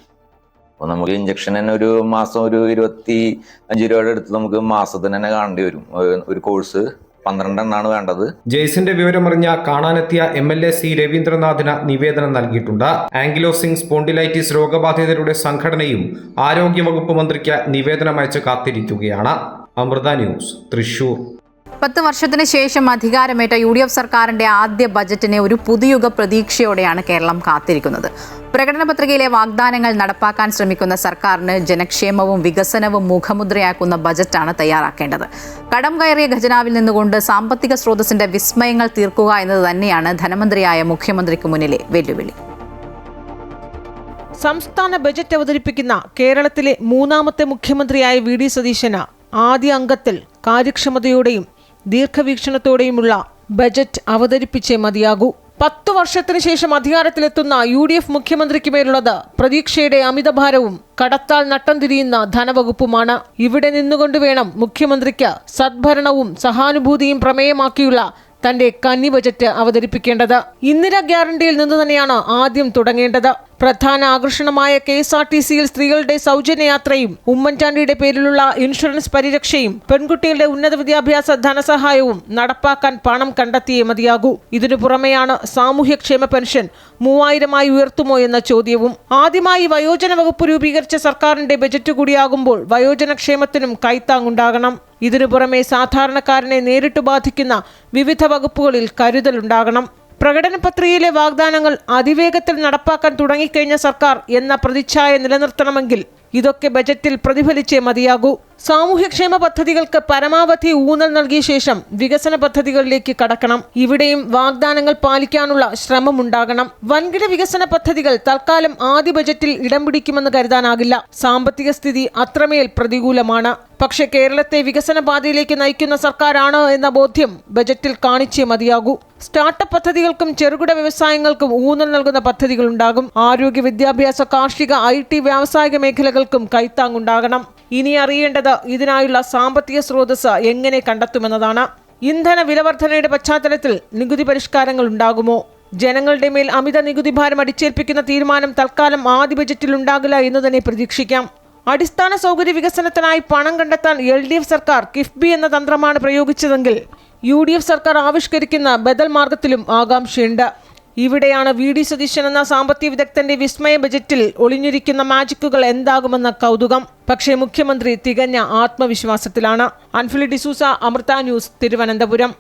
അപ്പോൾ നമുക്ക് ഇഞ്ചക്ഷൻ തന്നെ ഒരു മാസം ഒരു 25 രൂപയുടെ അടുത്ത് നമുക്ക് മാസത്തിന് തന്നെ കാണേണ്ടി വരും. ഒരു കോഴ്സ് 12 എണ്ണാണ് വേണ്ടത്. ജെയ്സന്റെ വിവരമറിഞ്ഞ കാണാനെത്തിയ MLA C രവീന്ദ്രനാഥിന് നിവേദനം നൽകിയിട്ടുണ്ട്. ആങ്കിലോസിംഗ് സ്പോണ്ടിലൈറ്റിസ് രോഗബാധിതരുടെ സംഘടനയും ആരോഗ്യവകുപ്പ് മന്ത്രിക്ക് നിവേദനം അയച്ച് കാത്തിരിക്കുകയാണ്. അമൃത ന്യൂസ്, തൃശൂർ. 10 വർഷത്തിന് ശേഷം അധികാരമേറ്റ UDF സർക്കാരിന്റെ ആദ്യ ബജറ്റിനെ ഒരു പുതുയുഗ പ്രതീക്ഷയോടെയാണ് കേരളം കാത്തിരിക്കുന്നത്. പ്രകടന പത്രികയിലെ വാഗ്ദാനങ്ങൾ നടപ്പാക്കാൻ ശ്രമിക്കുന്ന സർക്കാരിന് ജനക്ഷേമവും വികസനവും മുഖമുദ്രയാക്കുന്ന ബജറ്റാണ് തയ്യാറാക്കേണ്ടത്. കടം കയറിയ ഖജനാവിൽ നിന്നുകൊണ്ട് സാമ്പത്തിക സ്രോതസ്സിന്റെ വിസ്മയങ്ങൾ തീർക്കുക എന്നത് തന്നെയാണ് ധനമന്ത്രിയായ മുഖ്യമന്ത്രിക്ക് മുന്നിലെ വെല്ലുവിളി. സംസ്ഥാന ബജറ്റ് അവതരിപ്പിക്കുന്ന കേരളത്തിലെ 3ാമത്തെ മുഖ്യമന്ത്രിയായ VD സതീശന് ആദ്യ അംഗത്തിൽ കാര്യക്ഷമതയോടെയും ദീർഘവീക്ഷണത്തോടെയുമുള്ള ബജറ്റ് അവതരിപ്പിച്ചേ മതിയാകൂ. 10 വർഷത്തിന് ശേഷം അധികാരത്തിലെത്തുന്ന UDF മുഖ്യമന്ത്രിക്ക് മേലുള്ളത് പ്രതീക്ഷയുടെ അമിതഭാരവും കടത്താൽ നട്ടം തിരിയുന്ന ധനവകുപ്പുമാണ്. ഇവിടെ നിന്നുകൊണ്ട് വേണം മുഖ്യമന്ത്രിക്ക് സദ്ഭരണവും സഹാനുഭൂതിയും പ്രമേയമാക്കിയുള്ള തന്റെ കന്നി ബജറ്റ് അവതരിപ്പിക്കേണ്ടത്. ഇന്ദിരാ ഗ്യാരണ്ടിയിൽ നിന്ന് തന്നെയാണ് ആദ്യം തുടങ്ങേണ്ടത്. പ്രധാന ആകർഷണമായ KSRTCയിൽ സ്ത്രീകളുടെ സൗജന്യയാത്രയും ഉമ്മൻചാണ്ടിയുടെ പേരിലുള്ള ഇൻഷുറൻസ് പരിരക്ഷയും പെൺകുട്ടികളുടെ ഉന്നത വിദ്യാഭ്യാസ ധനസഹായവും നടപ്പാക്കാൻ പണം കണ്ടെത്തിയേ മതിയാകൂ. ഇതിനു പുറമെയാണ് സാമൂഹ്യക്ഷേമ പെൻഷൻ 3000 ഉയർത്തുമോ എന്ന ചോദ്യവും. ആദ്യമായി വയോജന വകുപ്പ് രൂപീകരിച്ച സർക്കാരിന്റെ ബജറ്റ് കൂടിയാകുമ്പോൾ വയോജനക്ഷേമത്തിനും കൈത്താങ്ങുണ്ടാകണം. ഇതിനു പുറമെ സാധാരണക്കാരനെ നേരിട്ട് ബാധിക്കുന്ന വിവിധ വകുപ്പുകളിൽ കരുതലുണ്ടാകണം. പ്രകടന പത്രികയിലെ വാഗ്ദാനങ്ങൾ അതിവേഗത്തിൽ നടപ്പാക്കാൻ തുടങ്ങിക്കഴിഞ്ഞ സർക്കാർ എന്ന പ്രതിച്ഛായ നിലനിർത്തണമെങ്കിൽ ഇതൊക്കെ ബജറ്റിൽ പ്രതിഫലിച്ചേ മതിയാകൂ. സാമൂഹ്യക്ഷേമ പദ്ധതികൾക്ക് പരമാവധി ഊന്നൽ നൽകിയ ശേഷം വികസന പദ്ധതികളിലേക്ക് കടക്കണം. ഇവിടെയും വാഗ്ദാനങ്ങൾ പാലിക്കാനുള്ള ശ്രമമുണ്ടാകണം. വൻകിട വികസന പദ്ധതികൾ തൽക്കാലം ആദ്യ ബജറ്റിൽ ഇടം പിടിക്കുമെന്ന് കരുതാനാകില്ല. സാമ്പത്തിക സ്ഥിതി അത്രമേൽ പ്രതികൂലമാണ്. പക്ഷെ കേരളത്തെ വികസന പാതയിലേക്ക് നയിക്കുന്ന സർക്കാരാണ് എന്ന ബോധ്യം ബജറ്റിൽ കാണിച്ചേ മതിയാകൂ. സ്റ്റാർട്ടപ്പ് പദ്ധതികൾക്കും ചെറുകിട വ്യവസായങ്ങൾക്കും ഊന്നൽ നൽകുന്ന പദ്ധതികളുണ്ടാകും. ആരോഗ്യ, വിദ്യാഭ്യാസ, കാർഷിക, IT, വ്യാവസായിക മേഖലകൾക്കും കൈത്താങ്ങുണ്ടാകണം. ഇനി അറിയേണ്ടത് ഇതിനായുള്ള സാമ്പത്തിക സ്രോതസ് എങ്ങനെ കണ്ടെത്തുമെന്നതാണ്. ഇന്ധന വിലവർധനയുടെ പശ്ചാത്തലത്തിൽ നികുതി പരിഷ്കാരങ്ങൾ ഉണ്ടാകുമോ? ജനങ്ങളുടെ മേൽ അമിത നികുതി ഭാരം അടിച്ചേൽപ്പിക്കുന്ന തീരുമാനം തൽക്കാലം ആദ്യ ബജറ്റിൽ ഉണ്ടാകില്ല എന്ന് തന്നെ പ്രതീക്ഷിക്കാം. അടിസ്ഥാന സൗകര്യ വികസനത്തിനായി പണം കണ്ടെത്താൻ LDF സർക്കാർ കിഫ്ബി എന്ന തന്ത്രമാണ് പ്രയോഗിച്ചതെങ്കിൽ UDF സർക്കാർ ആവിഷ്കരിക്കുന്ന ബദൽ മാർഗത്തിലും ആകാംക്ഷയുണ്ട്. ഇവിടെയാണ് VD സതീശൻ എന്ന സാമ്പത്തിക വിദഗ്ധന്റെ വിസ്മയ ബജറ്റിൽ ഒളിഞ്ഞിരിക്കുന്ന മാജിക്കുകൾ എന്താകുമെന്ന കൗതുകം. പക്ഷേ മുഖ്യമന്ത്രി തികഞ്ഞ ആത്മവിശ്വാസത്തിലാണ്. അൻഫിലി ഡിസൂസ, അമൃത ന്യൂസ്, തിരുവനന്തപുരം.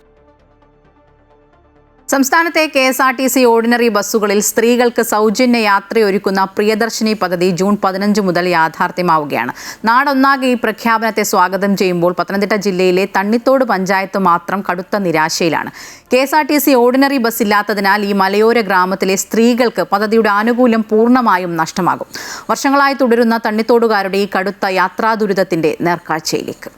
സംസ്ഥാനത്തെ KSRTC ഓർഡിനറി ബസ്സുകളിൽ സ്ത്രീകൾക്ക് സൗജന്യ യാത്രയൊരുക്കുന്ന പ്രിയദർശിനി പദ്ധതി ജൂൺ 15 മുതൽ യാഥാർത്ഥ്യമാവുകയാണ്. നാടൊന്നാകെ ഈ പ്രഖ്യാപനത്തെ സ്വാഗതം ചെയ്യുമ്പോൾ പത്തനംതിട്ട ജില്ലയിലെ തണ്ണിത്തോട് പഞ്ചായത്ത് മാത്രം കടുത്ത നിരാശയിലാണ്. KSRTC ഓർഡിനറി ബസ് ഇല്ലാത്തതിനാൽ ഈ മലയോര ഗ്രാമത്തിലെ സ്ത്രീകൾക്ക് പദ്ധതിയുടെ ആനുകൂല്യം പൂർണ്ണമായും നഷ്ടമാകും. വർഷങ്ങളായി തുടരുന്ന തണ്ണിത്തോടുകാരുടെ ഈ കടുത്ത യാത്രാദുരിതത്തിന്റെ നേർക്കാഴ്ചയിലേക്ക്.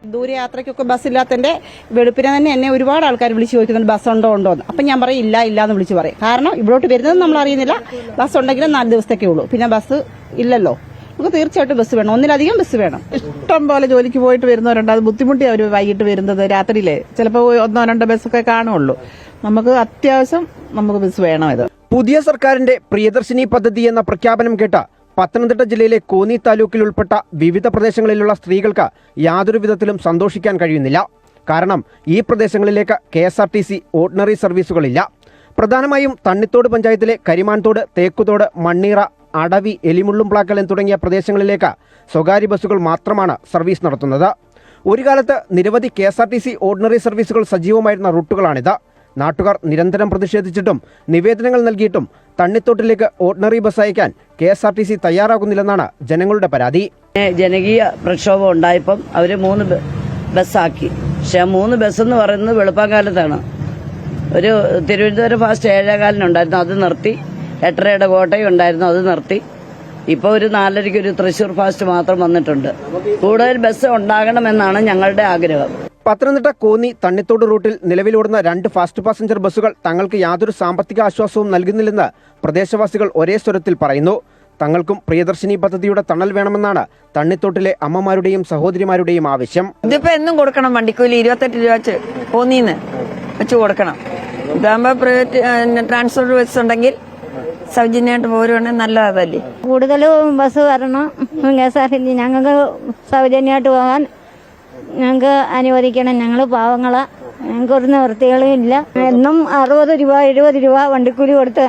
ദൂരയാത്രയ്ക്കൊക്കെ ബസ്സില്ലാത്തതിൻ്റെ വെളുപ്പിനെ തന്നെ എന്നെ ഒരുപാട് ആൾക്കാർ വിളിച്ച് ചോദിക്കുന്നുണ്ട് ബസ് ഉണ്ടോ എന്ന്. അപ്പം ഞാൻ പറയും ഇല്ല എന്ന് വിളിച്ച് പറയും. കാരണം ഇവിടോട്ട് വരുന്നത് നമ്മൾ അറിയുന്നില്ല. ബസ് ഉണ്ടെങ്കിലും 4 ദിവസത്തേക്കേ ഉള്ളൂ. പിന്നെ ബസ് ഇല്ലല്ലോ. നമുക്ക് തീർച്ചയായിട്ടും ബസ് വേണം, ഒന്നിലധികം ബസ് വേണം. ഇഷ്ടം പോലെ ജോലിക്ക് പോയിട്ട് വരുന്നവരുണ്ട്. അത് ബുദ്ധിമുട്ടി അവർ വൈകിട്ട് വരുന്നത്. രാത്രിയിലെ ചിലപ്പോൾ 1-2 ബസ്സൊക്കെ കാണുള്ളൂ. നമുക്ക് അത്യാവശ്യം നമുക്ക് ബസ് വേണം. ഇത് പുതിയ സർക്കാരിന്റെ പ്രിയദർശിനി പദ്ധതി എന്ന പ്രഖ്യാപനം കേട്ട പത്തനംതിട്ട ജില്ലയിലെ കോന്നി താലൂക്കിൽ ഉൾപ്പെട്ട വിവിധ പ്രദേശങ്ങളിലുള്ള സ്ത്രീകൾക്ക് യാതൊരു വിധത്തിലും സന്തോഷിക്കാൻ കഴിയുന്നില്ല. കാരണം ഈ പ്രദേശങ്ങളിലേക്ക് KSRTC ഓർഡിനറി സർവീസുകളില്ല. പ്രധാനമായും തണ്ണിത്തോട് പഞ്ചായത്തിലെ കരിമാൻതോട്, തേക്കുതോട്, മണ്ണീറ, അടവി, എലിമുള്ളുംപ്ലാക്കലൻ തുടങ്ങിയ പ്രദേശങ്ങളിലേക്ക് സ്വകാര്യ ബസ്സുകൾ മാത്രമാണ് സർവീസ് നടത്തുന്നത്. ഒരു കാലത്ത് നിരവധി KSRTC ഓർഡിനറി സർവീസുകൾ സജീവമായിരുന്ന റൂട്ടുകളാണിത്. നാട്ടുകാർ നിരന്തരം പ്രതിഷേധിച്ചിട്ടും നിവേദനങ്ങൾ നൽകിയിട്ടും തണ്ണിത്തോട്ടിലേക്ക് ഓർഡിനറി ബസ് അയക്കാൻ KSRTC തയ്യാറാകുന്നില്ലെന്നാണ് ജനങ്ങളുടെ പരാതി. ജനകീയ പ്രക്ഷോഭം ഉണ്ടായപ്പം അവർ 3 ബസ്സാക്കി. പക്ഷെ 3 ബസ് എന്ന് പറയുന്നത് വെളുപ്പാങ്കാലത്താണ്. ഒരു തിരുവനന്തപുരം ഫാസ്റ്റ് 7:15 അത് നിർത്തി. 8:30 കോട്ടയം ഉണ്ടായിരുന്നു, അത് നിർത്തി. ഇപ്പോൾ ഒരു 4:30 ഒരു തൃശ്ശൂർ ഫാസ്റ്റ് മാത്രം വന്നിട്ടുണ്ട്. കൂടുതൽ ബസ് ഉണ്ടാകണമെന്നാണ് ഞങ്ങളുടെ ആഗ്രഹം. പത്തനംതിട്ട കോന്നി തണ്ണിത്തോട് റൂട്ടിൽ നിലവിലോടുന്ന 2 ഫാസ്റ്റ് പാസഞ്ചർ ബസ്സുകൾ തങ്ങൾക്ക് യാതൊരു സാമ്പത്തിക ആശ്വാസവും നൽകുന്നില്ലെന്ന് പ്രദേശവാസികൾ ഒരേ സ്വരത്തിൽ പറയുന്നു. തങ്ങൾക്കും പ്രിയദർശിനി പദ്ധതിയുടെ തണൽ വേണമെന്നാണ് തണ്ണിത്തോട്ടിലെ അമ്മമാരുടെയും സഹോദരിമാരുടെയും ആവശ്യം. ഇതിപ്പോ എന്നും കൊടുക്കണം, വണ്ടിക്കൂലി 28 രൂപ വെച്ച് കോന്നിന്ന് വെച്ച് കൊടുക്കണം. ഇതാകുമ്പോ പ്രൈവറ്റ് ട്രാൻസ്പോർട്ട് ബസ് ഉണ്ടെങ്കിൽ സൗജന്യമായിട്ട് പോരുവാണെങ്കിൽ നല്ലതല്ലേ. കൂടുതലും ബസ് വരണം. KSRTC ഞങ്ങൾക്ക് സൗജന്യമായിട്ട് പോകാൻ ഞങ്ങൾക്ക് അനുവദിക്കണം. ഞങ്ങൾ പാവങ്ങളാ, ഞങ്ങൾക്ക് ഒരു നിവൃത്തികളും ഇല്ല. എന്നും 60 രൂപ 70 രൂപ വണ്ടിക്കൂലി കൊടുത്ത്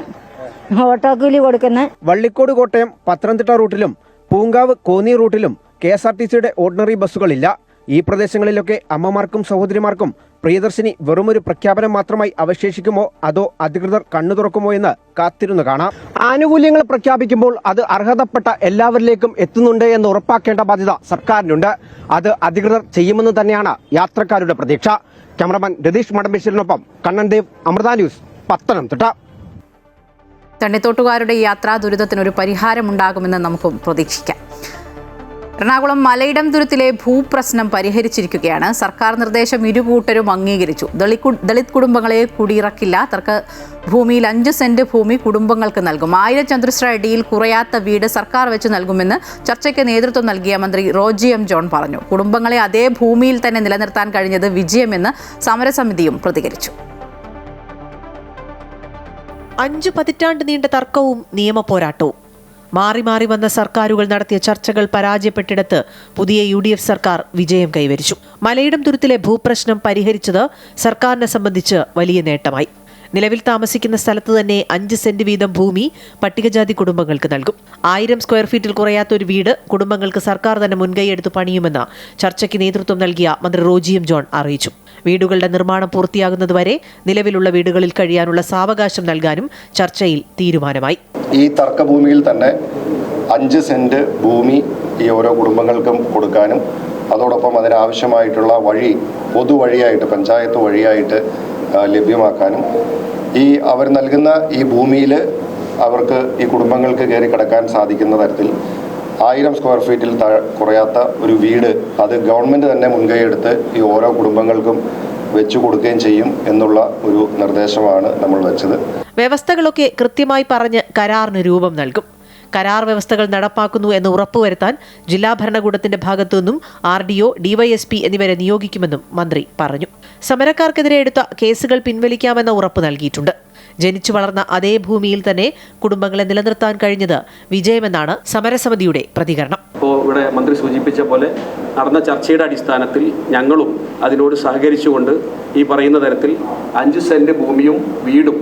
ഓട്ടോക്കൂലി കൊടുക്കുന്ന. വള്ളിക്കോട് കോട്ടയം പത്തനംതിട്ട റൂട്ടിലും പൂങ്കാവ് കോന്നി റൂട്ടിലും KSRTCയുടെ ഓർഡിനറി ബസ്സുകളില്ല. ഈ പ്രദേശങ്ങളിലൊക്കെ അമ്മമാർക്കും സഹോദരിമാർക്കും പ്രിയദർശിനി വെറുമൊരു പ്രഖ്യാപനം മാത്രമായി അവശേഷിക്കുമോ അതോ അധികൃതർ കണ്ണു തുറക്കുമോ എന്ന് കാത്തിരുന്നു കാണാം. ആനുകൂല്യങ്ങൾ പ്രഖ്യാപിക്കുമ്പോൾ അത് അർഹതപ്പെട്ട എല്ലാവരിലേക്കും എത്തുന്നുണ്ട് എന്ന് ഉറപ്പാക്കേണ്ട ബാധ്യത സർക്കാരിനുണ്ട്. അത് അധികൃതർ ചെയ്യുമെന്ന് തന്നെയാണ് യാത്രക്കാരുടെ പ്രതീക്ഷ. ക്യാമറമാൻ രതീഷ് മടമ്പേശ്വരനൊപ്പം കണ്ണൻ ദേവ്, അമൃത ന്യൂസ്, പത്തനംതിട്ട. തണ്ണിത്തോട്ടുകാരുടെ യാത്രാ ദുരിതത്തിനൊരു പരിഹാരമുണ്ടാകുമെന്ന് നമുക്ക് പ്രതീക്ഷിക്കാം. എറണാകുളം മലയിടം തുരുത്തിലെ ഭൂപ്രശ്നം പരിഹരിച്ചിരിക്കുകയാണ്. സർക്കാർ നിർദ്ദേശം ഇരുകൂട്ടരും അംഗീകരിച്ചു. ദളിത് കുടുംബങ്ങളെ കുടിയിറക്കില്ല. തർക്ക ഭൂമിയിൽ 5 സെന്റ് ഭൂമി കുടുംബങ്ങൾക്ക് നൽകും. 1000 ചതുരശ്ര അടിയിൽ കുറയാത്ത വീട് സർക്കാർ വെച്ച് നൽകുമെന്ന് ചർച്ചയ്ക്ക് നേതൃത്വം നൽകിയ മന്ത്രി റോജി എം ജോൺ പറഞ്ഞു. കുടുംബങ്ങളെ അതേ ഭൂമിയിൽ തന്നെ നിലനിർത്താൻ കഴിഞ്ഞത് വിജയമെന്ന് സമരസമിതിയും പ്രതികരിച്ചു. 5 പതിറ്റാണ്ട് നീണ്ട തർക്കവും നിയമപോരാട്ടവും. മാറി മാറി വന്ന സർക്കാരുകൾ നടത്തിയ ചർച്ചകൾ പരാജയപ്പെട്ടിടത്ത് പുതിയ UDF സർക്കാർ വിജയം കൈവരിച്ചു. മലയിടം തുരുത്തിലെ ഭൂപ്രശ്നം പരിഹരിച്ചത് സർക്കാരിനെ സംബന്ധിച്ച് വലിയ നേട്ടമായി. നിലവിൽ താമസിക്കുന്ന സ്ഥലത്ത് തന്നെ 5 സെന്റ് വീതം ഭൂമി പട്ടികജാതി കുടുംബങ്ങൾക്ക് നൽകും. 1000 സ്ക്വയർ ഫീറ്റിൽ കുറയാത്ത ഒരു വീട് കുടുംബങ്ങൾക്ക് സർക്കാർ തന്നെ മുൻകൈയെടുത്ത് പണിയുമെന്ന് ചർച്ചയ്ക്ക് നേതൃത്വം നൽകിയ മന്ത്രി റോജി എം ജോൺ അറിയിച്ചു. വീടുകളുടെ നിർമ്മാണം പൂർത്തിയാകുന്നതുവരെ നിലവിലുള്ള വീടുകളിൽ കഴിയാനുള്ള സാവകാശം നൽകാനും ചർച്ചയിൽ തീരുമാനമായി. ഈ തർക്കഭൂമിയിൽ തന്നെ 5 സെന്റ് ഭൂമി ഈ ഓരോ കുടുംബങ്ങൾക്കും കൊടുക്കാനും അതോടൊപ്പം അതിനാവശ്യമായിട്ടുള്ള വഴി പൊതുവഴിയായിട്ട് പഞ്ചായത്ത് വഴിയായിട്ട് ലഭ്യമാക്കാനും അവർ നൽകുന്ന ഈ ഭൂമിയിൽ അവർക്ക് ഈ കുടുംബങ്ങൾക്ക് കയറി കിടക്കാൻ സാധിക്കുന്ന തരത്തിൽ 1000 സ്ക്വയർ ഫീറ്റിൽ കുറയാത്ത ഒരു വീട് അത് ഗവൺമെൻറ് തന്നെ മുൻകൈയെടുത്ത് ഈ ഓരോ കുടുംബങ്ങൾക്കും വെച്ചു കൊടുക്കുകയും ചെയ്യും എന്നുള്ള ഒരു നിർദ്ദേശമാണ് നമ്മൾ വെച്ചത്. വ്യവസ്ഥകളൊക്കെ കൃത്യമായി പറഞ്ഞ് കരാറിന് രൂപം നൽകും. കരാർ വ്യവസ്ഥകൾ നടപ്പാക്കുന്നു എന്ന് ഉറപ്പുവരുത്താൻ ജില്ലാ ഭരണകൂടത്തിന്റെ ഭാഗത്തുനിന്നും RDO, DYSP എന്നിവരെ നിയോഗിക്കുമെന്നും മന്ത്രി പറഞ്ഞു. സമരക്കാർക്കെതിരെ എടുത്ത കേസുകൾ പിൻവലിക്കാമെന്ന ഉറപ്പ് നൽകിയിട്ടുണ്ട്. ജനിച്ചു വളർന്ന അതേ ഭൂമിയിൽ തന്നെ കുടുംബങ്ങളെ നിലനിർത്താൻ കഴിഞ്ഞത് വിജയമെന്നാണ് സമരസമിതിയുടെ പ്രതികരണം. ഇപ്പോൾ ഇവിടെ മന്ത്രി സൂചിപ്പിച്ച പോലെ നടന്ന ചർച്ചയുടെ അടിസ്ഥാനത്തിൽ ഞങ്ങളും അതിനോട് സഹകരിച്ചുകൊണ്ട് ഈ പറയുന്ന തരത്തിൽ 5 സെന്റ് ഭൂമിയും വീടും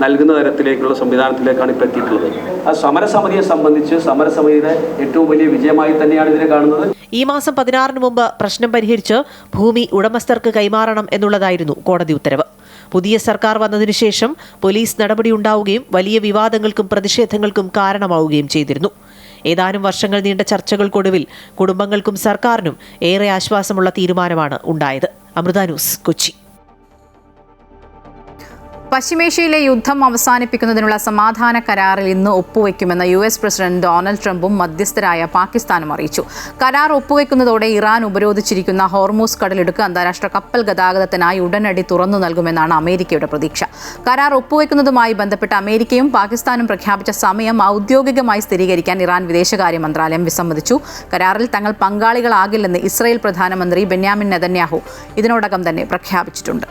നൽകുന്ന തരത്തിലേക്കുള്ള സംവിധാനത്തിലേക്കാണ് ഇപ്പോൾ എത്തിയിട്ടുള്ളത്. ആ സമരസമിതിയെ സംബന്ധിച്ച് സമരസമിതിയുടെ ഏറ്റവും വലിയ വിജയമായി തന്നെയാണ് ഇതിനെ കാണുന്നത്. ഈ മാസം 16 മുമ്പ് പ്രശ്നം പരിഹരിച്ച് ഭൂമി ഉടമസ്ഥർക്ക് കൈമാറണം എന്നുള്ളതായിരുന്നു കോടതി ഉത്തരവ്. പുതിയ സർക്കാർ വന്നതിനു ശേഷം പോലീസ് നടപടിയുണ്ടാവുകയും വലിയ വിവാദങ്ങൾക്കും പ്രതിഷേധങ്ങൾക്കും കാരണമാവുകയും ചെയ്തിരുന്നു. ഏതാനും വർഷങ്ങൾ നീണ്ട ചർച്ചകൾക്കൊടുവിൽ കുടുംബങ്ങൾക്കും സർക്കാരിനും ഏറെ ആശ്വാസമുള്ള തീരുമാനമാണ് ഉണ്ടായത്. അമൃത ന്യൂസ്, കൊച്ചി. പശ്ചിമേഷ്യയിലെ യുദ്ധം അവസാനിപ്പിക്കുന്നതിനുള്ള സമാധാന കരാറിൽ ഇന്ന് ഒപ്പുവെക്കുമെന്ന് US പ്രസിഡന്റ് ഡൊണാൾഡ് ട്രംപും മധ്യസ്ഥരായ പാകിസ്ഥാനും അറിയിച്ചു. കരാർ ഒപ്പുവെക്കുന്നതോടെ ഇറാൻ ഉപരോധിച്ചിരിക്കുന്ന ഹോർമൂസ് കടലിടുക്ക് അന്താരാഷ്ട്ര കപ്പൽ ഗതാഗതത്തിനായി ഉടനടി തുറന്നു നൽകുമെന്നാണ് അമേരിക്കയുടെ പ്രതീക്ഷ. കരാർ ഒപ്പുവെക്കുന്നതുമായി ബന്ധപ്പെട്ട് അമേരിക്കയും പാകിസ്ഥാനും പ്രഖ്യാപിച്ച സമയം ഔദ്യോഗികമായി സ്ഥിരീകരിക്കാൻ ഇറാൻ വിദേശകാര്യ മന്ത്രാലയം വിസമ്മതിച്ചു. കരാറിൽ തങ്ങൾ പങ്കാളികളാകില്ലെന്ന് ഇസ്രായേൽ പ്രധാനമന്ത്രി ബെന്യാമിൻ നെതന്യാഹു ഇതിനോടകം തന്നെ പ്രഖ്യാപിച്ചിട്ടുണ്ട്.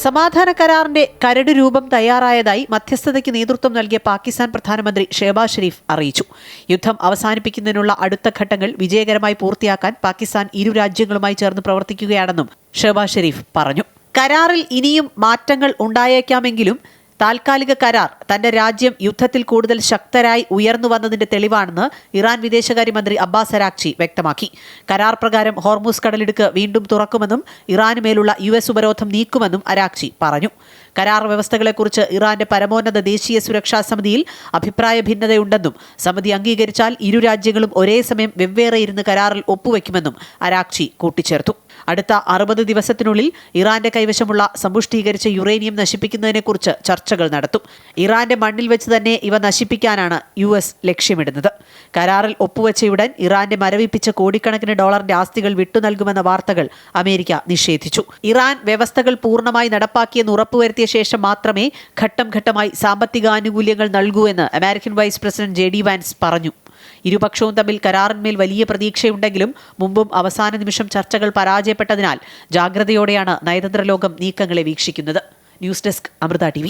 സമാധാന കരാറിന്റെ കരട് രൂപം തയ്യാറായതായി മധ്യസ്ഥതയ്ക്ക് നേതൃത്വം നൽകിയ പാകിസ്ഥാൻ പ്രധാനമന്ത്രി ഷെഹബാസ് ഷെരീഫ് അറിയിച്ചു. യുദ്ധം അവസാനിപ്പിക്കുന്നതിനുള്ള അടുത്ത ഘട്ടങ്ങൾ വിജയകരമായി പൂർത്തിയാക്കാൻ പാകിസ്ഥാൻ ഇരു രാജ്യങ്ങളുമായി ചേർന്ന് പ്രവർത്തിക്കുകയാണെന്നും ഷെഹബാസ് ഷെരീഫ് പറഞ്ഞു. കരാറിൽ ഇനിയും മാറ്റങ്ങൾ ഉണ്ടായേക്കാമെങ്കിലും താൽക്കാലിക കരാർ തന്റെ രാജ്യം യുദ്ധത്തിൽ കൂടുതൽ ശക്തരായി ഉയർന്നു വന്നതിന്റെ തെളിവാണെന്ന് ഇറാൻ വിദേശകാര്യമന്ത്രി അബ്ബാസ് അരാക്ചി വ്യക്തമാക്കി. കരാർ പ്രകാരം ഹോർമൂസ് കടലിടുക്ക് വീണ്ടും തുറക്കുമെന്നും ഇറാന് മേലുള്ള US ഉപരോധം നീക്കുമെന്നും അരാക്ചി പറഞ്ഞു. കരാർ വ്യവസ്ഥകളെക്കുറിച്ച് ഇറാന്റെ പരമോന്നത ദേശീയ സുരക്ഷാ സമിതിയിൽ അഭിപ്രായ ഭിന്നതയുണ്ടെന്നും സമിതി അംഗീകരിച്ചാൽ ഇരു രാജ്യങ്ങളും ഒരേ സമയം വെവ്വേറെ ഇരുന്ന് കരാറിൽ ഒപ്പുവെക്കുമെന്നും അരാക്ചി കൂട്ടിച്ചേർത്തു. അടുത്ത 60 ദിവസത്തിനുള്ളിൽ ഇറാന്റെ കൈവശമുള്ള സമ്പുഷ്ടീകരിച്ച യുറേനിയം നശിപ്പിക്കുന്നതിനെക്കുറിച്ച് ചർച്ചകൾ നടത്തും. ഇറാന്റെ മണ്ണിൽ വെച്ച് തന്നെ ഇവ നശിപ്പിക്കാനാണ് US ലക്ഷ്യമിടുന്നത്. കരാറിൽ ഒപ്പുവെച്ചയുടൻ ഇറാന്റെ മരവിപ്പിച്ച കോടിക്കണക്കിന് ഡോളറിന്റെ ആസ്തികൾ വിട്ടുനൽകുമെന്ന വാർത്തകൾ അമേരിക്ക നിഷേധിച്ചു. ഇറാൻ വ്യവസ്ഥകൾ പൂർണ്ണമായി നടപ്പാക്കിയെന്ന് ഉറപ്പുവരുത്തിയ ശേഷം മാത്രമേ ഘട്ടം ഘട്ടമായി സാമ്പത്തിക ആനുകൂല്യങ്ങൾ നൽകൂ എന്ന് American vice president JD Vance പറഞ്ഞു. ഇരുപക്ഷവും തമ്മിൽ കരാറിന്മേൽ വലിയ പ്രതീക്ഷയുണ്ടെങ്കിലും മുമ്പും അവസാന നിമിഷം ചർച്ചകൾ പരാജയപ്പെട്ടതിനാൽ ജാഗ്രതയോടെയാണ് നയതന്ത്ര ലോകം നീക്കങ്ങളെ വീക്ഷിക്കുന്നത്. News desk, Amrita TV.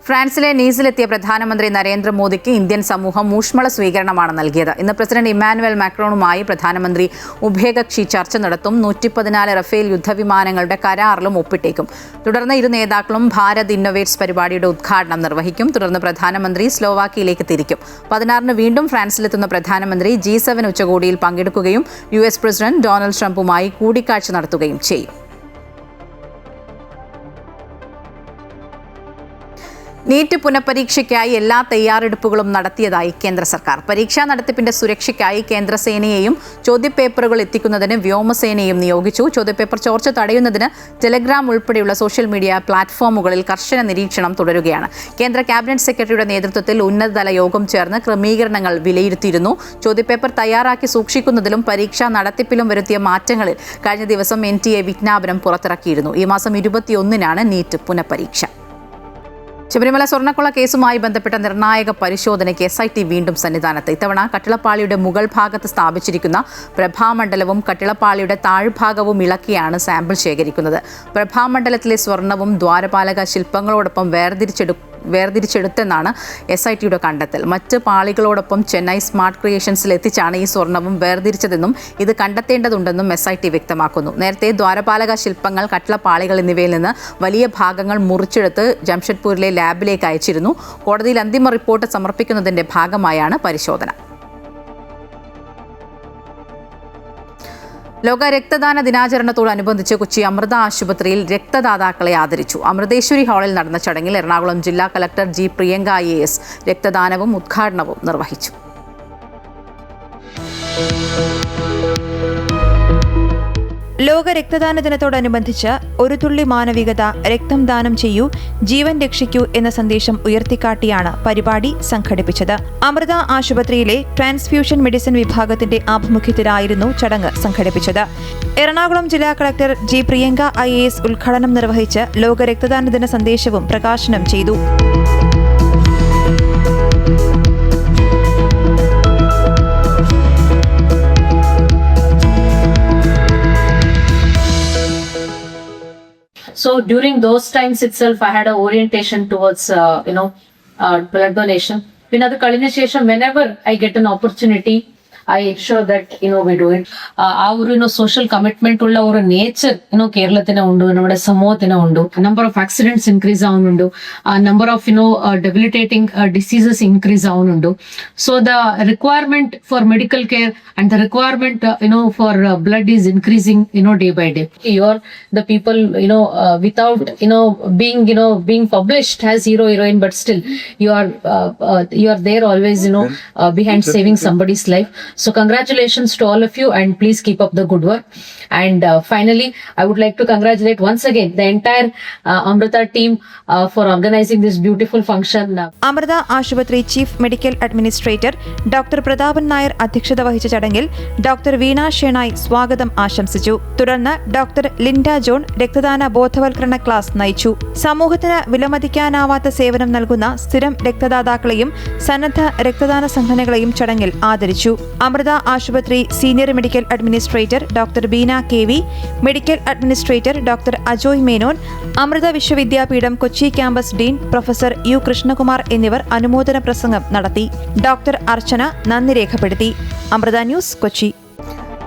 ഫ്രാൻസിലെ നീസിലെത്തിയ പ്രധാനമന്ത്രി നരേന്ദ്രമോദിക്ക് ഇന്ത്യൻ സമൂഹം ഊഷ്മള സ്വീകരണമാണ് നൽകിയത്. ഇന്ന് പ്രസിഡന്റ് ഇമ്മാനുവൽ മാക്രോണുമായി പ്രധാനമന്ത്രി ഉഭയകക്ഷി ചർച്ച നടത്തും. 114 റഫേൽ യുദ്ധവിമാനങ്ങളുടെ കരാറിലും ഒപ്പിട്ടേക്കും. തുടർന്ന് ഇരു നേതാക്കളും ഭാരത് ഇന്നൊവേറ്റ്സ് പരിപാടിയുടെ ഉദ്ഘാടനം നിർവഹിക്കും. തുടർന്ന് പ്രധാനമന്ത്രി സ്ലോവാക്കിയയിലേക്ക് തിരിക്കും. 16-ന് വീണ്ടും ഫ്രാൻസിലെത്തുന്ന പ്രധാനമന്ത്രി G7 ഉച്ചകോടിയിൽ പങ്കെടുക്കുകയും US പ്രസിഡന്റ് ഡൊണാൾഡ് ട്രംപുമായി കൂടിക്കാഴ്ച നടത്തുകയും ചെയ്യും. നീറ്റ് പുനഃപരീക്ഷയ്ക്കായി എല്ലാ തയ്യാറെടുപ്പുകളും നടത്തിയതായി കേന്ദ്ര സർക്കാർ. പരീക്ഷാ നടത്തിപ്പിന്റെ സുരക്ഷയ്ക്കായി കേന്ദ്രസേനയെയും ചോദ്യപേപ്പറുകൾ എത്തിക്കുന്നതിന് വ്യോമസേനയും നിയോഗിച്ചു. ചോദ്യപേപ്പർ ചോർച്ച തടയുന്നതിന് ടെലഗ്രാം ഉൾപ്പെടെയുള്ള സോഷ്യൽ മീഡിയ പ്ലാറ്റ്ഫോമുകളിൽ കർശന നിരീക്ഷണം തുടരുകയാണ്. കേന്ദ്ര ക്യാബിനറ്റ് സെക്രട്ടറിയുടെ നേതൃത്വത്തിൽ ഉന്നതതല യോഗം ചേർന്ന് ക്രമീകരണങ്ങൾ വിലയിരുത്തിയിരുന്നു. ചോദ്യപേപ്പർ തയ്യാറാക്കി സൂക്ഷിക്കുന്നതിലും പരീക്ഷാ നടത്തിപ്പിലും വരുത്തിയ മാറ്റങ്ങളിൽ കഴിഞ്ഞ ദിവസം NTA വിജ്ഞാപനം പുറത്തിറക്കിയിരുന്നു. ഈ മാസം 21-നാണ് നീറ്റ് പുനഃപരീക്ഷ. ശബരിമല സ്വർണ്ണക്കൊള്ള കേസുമായി ബന്ധപ്പെട്ട നിർണായക പരിശോധനയ്ക്ക് SIT വീണ്ടും സന്നിധാനത്ത്. ഇത്തവണ കട്ടിളപ്പാളിയുടെ മുകൾ ഭാഗത്ത് സ്ഥാപിച്ചിരിക്കുന്ന പ്രഭാമണ്ഡലവും കട്ടിളപ്പാളിയുടെ താഴ്ഭാഗവും ഇളക്കിയാണ് സാമ്പിൾ ശേഖരിക്കുന്നത്. പ്രഭാമണ്ഡലത്തിലെ സ്വർണവും ദ്വാരപാലക ശില്പങ്ങളോടൊപ്പം വേർതിരിച്ചെടുത്തെന്നാണ് SITയുടെ കണ്ടെത്തൽ. മറ്റ് പാളികളോടൊപ്പം ചെന്നൈ സ്മാർട്ട് ക്രിയേഷൻസിൽ എത്തിച്ചാണ് ഈ സ്വർണവും വേർതിരിച്ചതെന്നും ഇത് കണ്ടെത്തേണ്ടതുണ്ടെന്നും SIT വ്യക്തമാക്കുന്നു. നേരത്തെ ദ്വാരപാലക ശില്പങ്ങൾ, കട്ട്ളപ്പാളികൾ എന്നിവയിൽ നിന്ന് വലിയ ഭാഗങ്ങൾ മുറിച്ചെടുത്ത് ജംഷഡ്പൂരിലെ ലാബിലേക്ക് അയച്ചിരുന്നു. കോടതിയിൽ അന്തിമ റിപ്പോർട്ട് സമർപ്പിക്കുന്നതിന്റെ ഭാഗമായാണ് പരിശോധന. ലോക രക്തദാന ദിനാചരണത്തോടനുബന്ധിച്ച് കൊച്ചി അമൃത ആശുപത്രിയിൽ രക്തദാതാക്കളെ ആദരിച്ചു. അമൃതേശ്വരി ഹാളിൽ നടന്ന ചടങ്ങിൽ എറണാകുളം ജില്ലാ കളക്ടർ G. പ്രിയങ്ക IAS രക്തദാനവും ഉദ്ഘാടനവും നിർവഹിച്ചു. ലോക രക്തദാന ദിനത്തോടനുബന്ധിച്ച് ഒരു തുള്ളി മാനവികത, രക്തം ദാനം ചെയ്യൂ, ജീവൻ രക്ഷിക്കൂ എന്ന സന്ദേശം ഉയർത്തിക്കാട്ടിയാണ് പരിപാടി സംഘടിപ്പിച്ചത്. അമൃത ആശുപത്രിയിലെ ട്രാൻസ്ഫ്യൂഷൻ മെഡിസിൻ വിഭാഗത്തിന്റെ ആഭിമുഖ്യത്തിലായിരുന്നു ചടങ്ങ് സംഘടിപ്പിച്ചത്. എറണാകുളം ജില്ലാ കളക്ടർ G. പ്രിയങ്ക IAS ഉദ്ഘാടനം നിർവഹിച്ച് ലോക രക്തദാന ദിന സന്ദേശവും പ്രകാശനം ചെയ്തു. So during those times itself, I had an orientation towards, blood donation. Pinadu kalina shesham, whenever I get an opportunity, I ensure that, we do it. Our, social commitment ulla or nature, Keralathina undu, nammade samothina undu. Number of accidents increase avunundu. Number of, debilitating diseases increase avunundu. So the requirement for medical care and the requirement, for blood is increasing, day by day. You're the people, without, being published as hero, heroine, but still you are there always, behind saving somebody's life. So congratulations to all of you and please keep up the good work. And finally, I would like to congratulate once again the entire Amrita team for organizing this beautiful function. Amrita Ashupatri Chief Medical Administrator Dr. Prathapan Nair അധ്യക്ഷത വഹിച്ച ചടങ്ങിൽ ഡോക്ടർ വീണ ഷെണായ് സ്വാഗതം ആശംസിച്ചു. തുടർന്ന് ഡോക്ടർ ലിൻഡ ജോൺ രക്തദാന ബോധവൽക്കരണ ക്ലാസ് നയിച്ചു. സമൂഹത്തിന് വിലമതിക്കാനാവാത്ത സേവനം നൽകുന്ന സ്ഥിരം രക്തദാതാക്കളെയും സന്നദ്ധ രക്തദാന സംഘടനകളെയും ചടങ്ങിൽ ആദരിച്ചു. അമൃത ആശുപത്രി senior medical administrator doctor Beena KV, medical administrator doctor Ajoy Menon, Amrita Vishwavidyapeetham Kochi campus dean professor U. Krishnakumar എന്നിവർ അനുമോദന പ്രസംഗം നടത്തി. ഡോക്ടർ അർച്ചന നന്ദി രേഖപ്പെടുത്തി. അമൃത ന്യൂസ്, കൊച്ചി.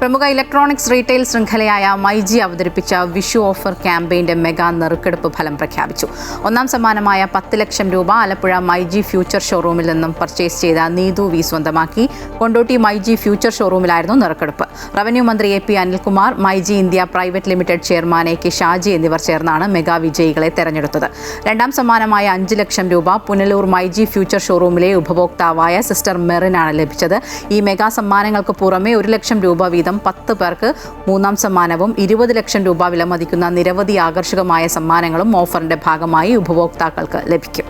പ്രമുഖ ഇലക്ട്രോണിക്സ് റീറ്റെയിൽ ശൃംഖലയായ മൈജി അവതരിപ്പിച്ച വിഷു ഓഫർ ക്യാമ്പയിന്റെ മെഗാ നറുക്കെടുപ്പ് ഫലം പ്രഖ്യാപിച്ചു. ഒന്നാം സമ്മാനമായ 10 ലക്ഷം രൂപ ആലപ്പുഴ മൈജി ഫ്യൂച്ചർ ഷോറൂമിൽ നിന്നും പർച്ചേസ് ചെയ്ത നീതു വി സ്വന്തമാക്കി. കൊണ്ടോട്ടി മൈജി ഫ്യൂച്ചർ ഷോറൂമിലായിരുന്നു നറുക്കെടുപ്പ്. റവന്യൂ മന്ത്രി AP Anilkumar, myG India private limited chairman AK Shaji എന്നിവർ ചേർന്നാണ് മെഗാ വിജയികളെ തെരഞ്ഞെടുത്തത്. രണ്ടാം സമ്മാനമായ 5 ലക്ഷം രൂപ പുനലൂർ മൈജി ഫ്യൂച്ചർ ഷോറൂമിലെ ഉപഭോക്താവായ സിസ്റ്റർ മെറിനാണ് ലഭിച്ചത്. ഈ മെഗാ സമ്മാനങ്ങൾക്ക് പുറമെ 1 ലക്ഷം രൂപ വീതം 10 പേർക്ക് മൂന്നാം സമ്മാനവും 20 ലക്ഷം രൂപ വിലമതിക്കുന്ന നിരവധി ആകർഷകമായ സമ്മാനങ്ങളും ഓഫറിന്റെ ഭാഗമായി ഉപഭോക്താക്കൾക്ക് ലഭിക്കും.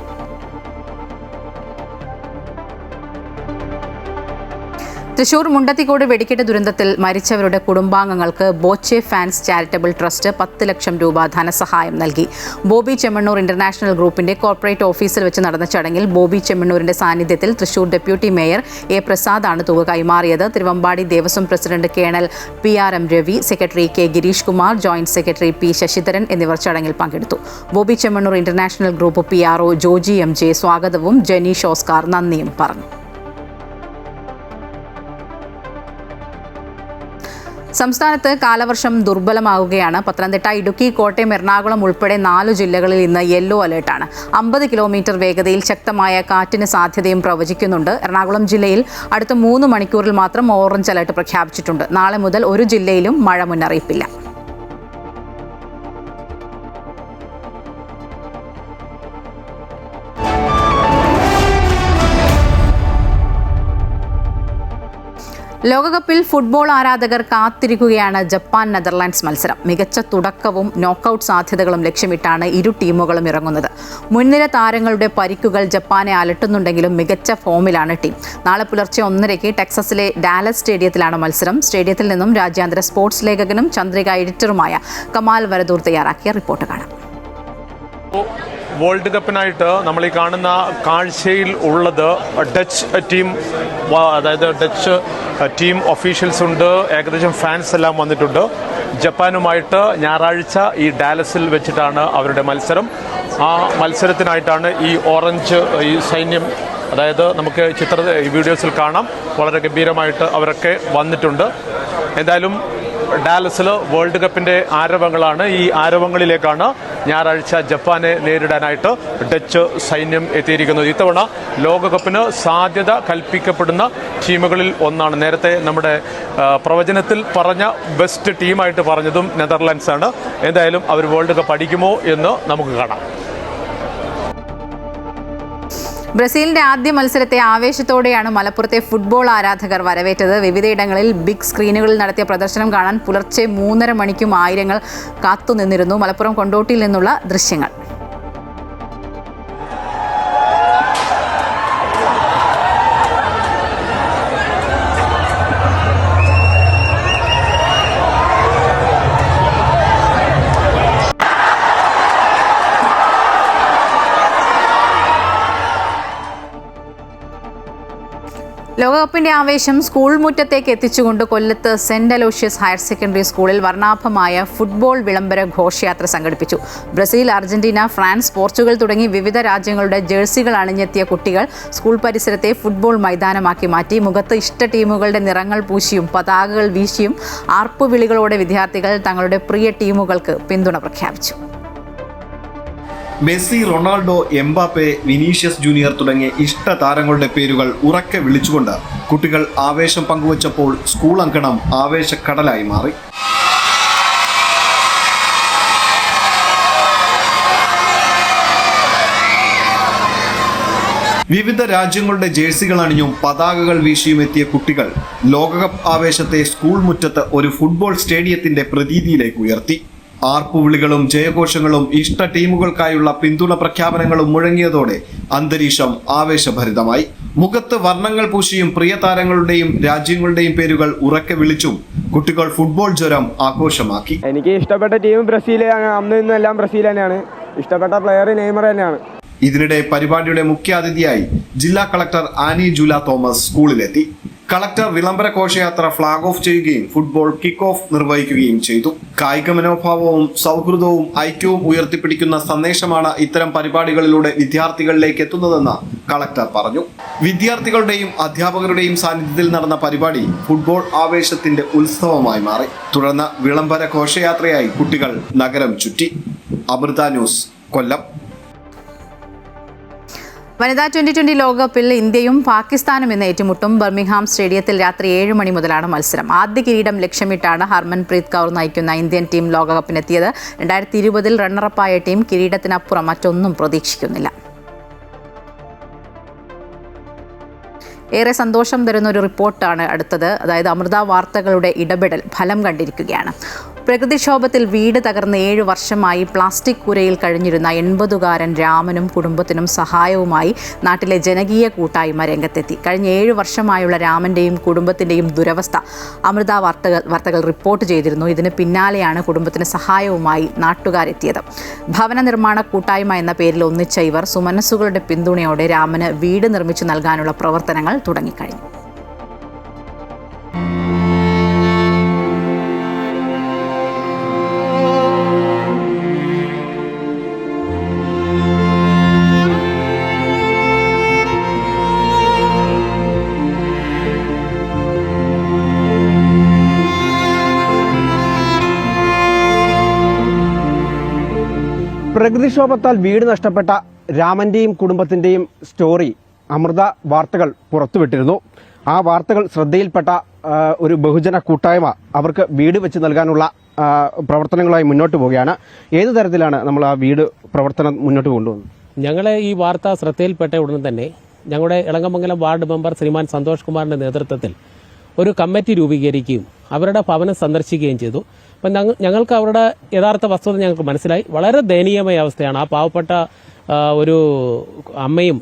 തൃശൂർ മുണ്ടത്തിക്കോട് വെടിക്കെട്ട് ദുരന്തത്തിൽ മരിച്ചവരുടെ കുടുംബാംഗങ്ങൾക്ക് Boche fans charitable trust 10 lakh രൂപ ധനസഹായം നൽകി. ബോബി ചെമ്മണ്ണൂർ ഇന്റർനാഷണൽ ഗ്രൂപ്പിന്റെ കോർപ്പറേറ്റ് ഓഫീസിൽ വെച്ച് നടന്ന ചടങ്ങിൽ ബോബി ചെമ്മണ്ണൂരിന്റെ സാന്നിധ്യത്തിൽ തൃശൂർ ഡെപ്യൂട്ടി മേയർ A. പ്രസാദാണ് തുക കൈമാറിയത്. Thiruvambadi Devaswom president colonel PRM Ravi, secretary K. Girish Kumar, joint secretary P. Sasidharan എന്നിവർ ചടങ്ങിൽ പങ്കെടുത്തു. Bobby Chemmanur international group PRO Joji MJ സ്വാഗതവും ജനീഷ് ഓസ്കാർ നന്ദിയും പറഞ്ഞു. സംസ്ഥാനത്ത് കാലവർഷം ദുർബലമാവുകയാണ്. പത്തനംതിട്ട, ഇടുക്കി, കോട്ടയം, എറണാകുളം ഉൾപ്പെടെ 4 ജില്ലകളിൽ ഇന്ന് യെല്ലോ അലേർട്ടാണ്. 50 കിലോമീറ്റർ വേഗതയിൽ ശക്തമായ കാറ്റിന് സാധ്യതയും പ്രവചിക്കുന്നുണ്ട്. എറണാകുളം ജില്ലയിൽ അടുത്ത 3 മണിക്കൂറിൽ മാത്രം ഓറഞ്ച് അലേർട്ട് പ്രഖ്യാപിച്ചിട്ടുണ്ട്. നാളെ മുതൽ ഒരു ജില്ലയിലും മഴ മുന്നറിയിപ്പില്ല. ലോകകപ്പിൽ ഫുട്ബോൾ ആരാധകർ കാത്തിരിക്കുകയാണ് ജപ്പാൻ നെതർലാൻഡ്സ് മത്സരം. മികച്ച തുടക്കവും നോക്കൌട്ട് സാധ്യതകളും ലക്ഷ്യമിട്ടാണ് ഇരു ടീമുകളും ഇറങ്ങുന്നത്. മുൻനിര താരങ്ങളുടെ പരിക്കുകൾ ജപ്പാനെ അലട്ടുന്നുണ്ടെങ്കിലും മികച്ച ഫോമിലാണ് ടീം. നാളെ പുലർച്ചെ 1:30 ടെക്സസിലെ ഡാലസ് സ്റ്റേഡിയത്തിലാണ് മത്സരം. സ്റ്റേഡിയത്തിൽ നിന്നും രാജ്യാന്തര സ്പോർട്സ് ലേഖകനും ചന്ദ്രിക എഡിറ്ററുമായ കമാൽ വരദൂർ തയ്യാറാക്കിയ റിപ്പോർട്ട് കാണാം. വേൾഡ് കപ്പിനായിട്ട് നമ്മൾ ഈ കാണുന്ന കാഴ്ചയിൽ ഉള്ളത് ഡച്ച് ടീം, അതായത് ഡച്ച് ടീം ഒഫീഷ്യൽസ് ഉണ്ട്, ഏകദേശം ഫാൻസ് എല്ലാം വന്നിട്ടുണ്ട്. ജപ്പാനുമായിട്ട് ഞായറാഴ്ച ഈ ഡാലസിൽ വെച്ചിട്ടാണ് അവരുടെ മത്സരം. ആ മത്സരത്തിനായിട്ടാണ് ഈ ഓറഞ്ച് ഈ സൈന്യം, അതായത് നമുക്ക് വീഡിയോസിൽ കാണാം, വളരെ ഗംഭീരമായിട്ട് അവരൊക്കെ വന്നിട്ടുണ്ട്. എന്തായാലും ഡാലസിൽ വേൾഡ് കപ്പിൻ്റെ ആരവങ്ങളാണ്. ഈ ആരവങ്ങളിലേക്കാണ് ഞായറാഴ്ച ജപ്പാനെ നേരിടാനായിട്ട് ഡച്ച് സൈന്യം എത്തിയിരിക്കുന്നത്. ഇത്തവണ ലോകകപ്പിന് സാധ്യത കൽപ്പിക്കപ്പെടുന്ന ടീമുകളിൽ ഒന്നാണ്. നേരത്തെ നമ്മുടെ പ്രവചനത്തിൽ പറഞ്ഞ ബെസ്റ്റ് ടീമായിട്ട് പറഞ്ഞതും നെതർലാൻഡ്സ് ആണ്. എന്തായാലും അവർ വേൾഡ് കപ്പ് അടിക്കുമോ എന്ന് നമുക്ക് കാണാം. ബ്രസീലിന്റെ ആദ്യ മത്സരത്തെ ആവേശത്തോടെയാണ് മലപ്പുറത്തെ ഫുട്ബോൾ ആരാധകർ വരവേറ്റത്. വിവിധയിടങ്ങളിൽ ബിഗ് സ്ക്രീനുകളിൽ നടത്തിയ പ്രദർശനം കാണാൻ പുലർച്ചെ 3:30 മണിക്കും ആയിരങ്ങൾ കാത്തുനിന്നിരുന്നു. മലപ്പുറം കൊണ്ടോട്ടിയിൽ നിന്നുള്ള ദൃശ്യങ്ങൾ. ലോകകപ്പിന്റെ ആവേശം സ്കൂൾ മുറ്റത്തേക്ക് എത്തിച്ചുകൊണ്ട് കൊല്ലത്ത് സെന്റ് അലോഷ്യസ് ഹയർ സെക്കൻഡറി സ്കൂളിൽ വർണ്ണാഭമായ ഫുട്ബോൾ വിളംബര ഘോഷയാത്ര സംഘടിപ്പിച്ചു. ബ്രസീൽ, അർജന്റീന, ഫ്രാൻസ്, പോർച്ചുഗൽ തുടങ്ങി വിവിധ രാജ്യങ്ങളുടെ ജേഴ്സികൾ അണിഞ്ഞെത്തിയ കുട്ടികൾ സ്കൂൾ പരിസരത്തെ ഫുട്ബോൾ മൈതാനമാക്കി മാറ്റി. മുഖത്ത് ഇഷ്ട ടീമുകളുടെ നിറങ്ങൾ പൂശിയും പതാകകൾ വീശിയും ആർപ്പുവിളികളോടെ വിദ്യാർത്ഥികൾ തങ്ങളുടെ പ്രിയ ടീമുകൾക്ക് പിന്തുണ പ്രഖ്യാപിച്ചു. Messi, Ronaldo, Mbappe, Vinicius junior തുടങ്ങിയ ഇഷ്ട താരങ്ങളുടെ പേരുകൾ ഉറക്കെ വിളിച്ചുകൊണ്ട് കുട്ടികൾ ആവേശം പങ്കുവച്ചപ്പോൾ സ്കൂൾ അങ്കണം ആവേശക്കടലായി മാറി. വിവിധ രാജ്യങ്ങളുടെ ജേഴ്സികൾ അണിഞ്ഞും പതാകകൾ വീശിയും എത്തിയ കുട്ടികൾ ലോകകപ്പ് ആവേശത്തെ സ്കൂൾ മുറ്റത്ത് ഒരു ഫുട്ബോൾ സ്റ്റേഡിയത്തിന്റെ പ്രതീതിയിലേക്ക് ഉയർത്തി. ആർപ്പുവിളികളും ജയഘോഷങ്ങളും ഇഷ്ട ടീമുകൾക്കായുള്ള പിന്തുണ പ്രഖ്യാപനങ്ങളും മുഴങ്ങിയതോടെ അന്തരീക്ഷം ആവേശഭരിതമായി. മുഖത്ത് വർണ്ണങ്ങൾ പൂശിയും പ്രിയ താരങ്ങളുടെയും രാജ്യങ്ങളുടെയും പേരുകൾ ഉറക്കെ വിളിച്ചും കുട്ടികൾ ഫുട്ബോൾ ജ്വരം ആഘോഷമാക്കി. എനിക്ക് ഇഷ്ടപ്പെട്ട ടീം ബ്രസീലാണ്. അന്ന് ഇന്നെല്ലാം ബ്രസീൽ തന്നെയാണ്. ഇഷ്ടപ്പെട്ട പ്ലെയർ നെയ്മർ തന്നെയാണ്. ഇതിനിടെ പരിപാടിയുടെ മുഖ്യാതിഥിയായി ജില്ലാ കളക്ടർ ആനി ജൂല തോമസ് സ്കൂളിലെത്തി. കളക്ടർ വിളംബര ഘോഷയാത്ര ഫ്ളാഗ് ഓഫ് ചെയ്യുകയും ഫുട്ബോൾ കിക്ക് ഓഫ് നിർവഹിക്കുകയും ചെയ്തു. കായിക മനോഭാവവും സൗഹൃദവും ഐക്യവും ഉയർത്തിപ്പിടിക്കുന്ന സന്ദേശമാണ് ഇത്തരം പരിപാടികളിലൂടെ വിദ്യാർത്ഥികളിലേക്ക് എത്തുന്നതെന്ന് കളക്ടർ പറഞ്ഞു. വിദ്യാർത്ഥികളുടെയും അധ്യാപകരുടെയും സാന്നിധ്യത്തിൽ നടന്ന പരിപാടി ഫുട്ബോൾ ആവേശത്തിന്റെ ഉത്സവമായി മാറി. തുടർന്ന് വിളംബര ഘോഷയാത്രയായി കുട്ടികൾ നഗരം ചുറ്റി. അമൃത ന്യൂസ്, കൊല്ലം. വനിതാ 2020 ലോകകപ്പിൽ ഇന്ത്യയും പാകിസ്ഥാനും ഇന്ന് ഏറ്റുമുട്ടും. ബർമിംഗ്ഹാം സ്റ്റേഡിയത്തിൽ രാത്രി 7 മണി മുതലാണ് മത്സരം. ആദ്യ കിരീടം ലക്ഷ്യമിട്ടാണ് ഹർമൻപ്രീത് കൗർ നയിക്കുന്ന ഇന്ത്യൻ ടീം ലോകകപ്പിനെത്തിയത്. 2020 റണ്ണറപ്പായ ടീം കിരീടത്തിനപ്പുറം മറ്റൊന്നും പ്രതീക്ഷിക്കുന്നില്ല. ഏറെ സന്തോഷം തരുന്ന ഒരു റിപ്പോർട്ടാണ് അടുത്തത്. അതായത് അമൃത വാർത്തകളുടെ ഇടപെടൽ ഫലം കണ്ടിരിക്കുകയാണ്. പ്രകൃതിക്ഷോഭത്തിൽ വീട് തകർന്ന് 7 വർഷമായി പ്ലാസ്റ്റിക് കൂരയിൽ കഴിഞ്ഞിരുന്ന 80-കാരൻ രാമനും കുടുംബത്തിനും സഹായവുമായി നാട്ടിലെ ജനകീയ കൂട്ടായ്മ രംഗത്തെത്തി. കഴിഞ്ഞ 7 വർഷമായുള്ള രാമൻ്റെയും കുടുംബത്തിൻ്റെയും ദുരവസ്ഥ അമൃത വാർത്തകൾ റിപ്പോർട്ട് ചെയ്തിരുന്നു. ഇതിന് പിന്നാലെയാണ് കുടുംബത്തിന് സഹായവുമായി നാട്ടുകാരെത്തിയത്. ഭവന നിർമ്മാണ കൂട്ടായ്മ എന്ന പേരിൽ ഒന്നിച്ച ഇവർ സുമനസ്സുകളുടെ പിന്തുണയോടെ രാമന് വീട് നിർമ്മിച്ചു നൽകാനുള്ള പ്രവർത്തനങ്ങൾ തുടങ്ങിക്കഴിഞ്ഞു. പ്രകൃതിക്ഷോഭത്താൽ വീട് നഷ്ടപ്പെട്ട രാമന്റെയും കുടുംബത്തിന്റെയും സ്റ്റോറി അമൃത വാർത്തകൾ പുറത്തുവിട്ടിരുന്നു. ആ വാർത്തകൾ ശ്രദ്ധയിൽപ്പെട്ട ഒരു ബഹുജന കൂട്ടായ്മ അവർക്ക് വീട് വെച്ച് നൽകാനുള്ള പ്രവർത്തനങ്ങളുമായി മുന്നോട്ട് പോവുകയാണ്. ഏതു തരത്തിലാണ് നമ്മൾ ആ വീട് പ്രവർത്തനം മുന്നോട്ട് കൊണ്ടുപോകുന്നത്? ഞങ്ങളെ ഈ വാർത്ത ശ്രദ്ധയിൽപ്പെട്ട ഉടൻ തന്നെ ഞങ്ങളുടെ ഇളങ്കമംഗലം വാർഡ് മെമ്പർ ശ്രീമാൻ സന്തോഷ് കുമാറിന്റെ നേതൃത്വത്തിൽ ഒരു കമ്മിറ്റി രൂപീകരിക്കുകയും അവരുടെ ഭവനം സന്ദർശിക്കുകയും ചെയ്തു. അപ്പം ഞങ്ങൾക്ക് അവരുടെ യഥാർത്ഥ വസ്തുത ഞങ്ങൾക്ക് മനസ്സിലായി. വളരെ ദയനീയമായ അവസ്ഥയാണ്. ആ പാവപ്പെട്ട ഒരു അമ്മയും,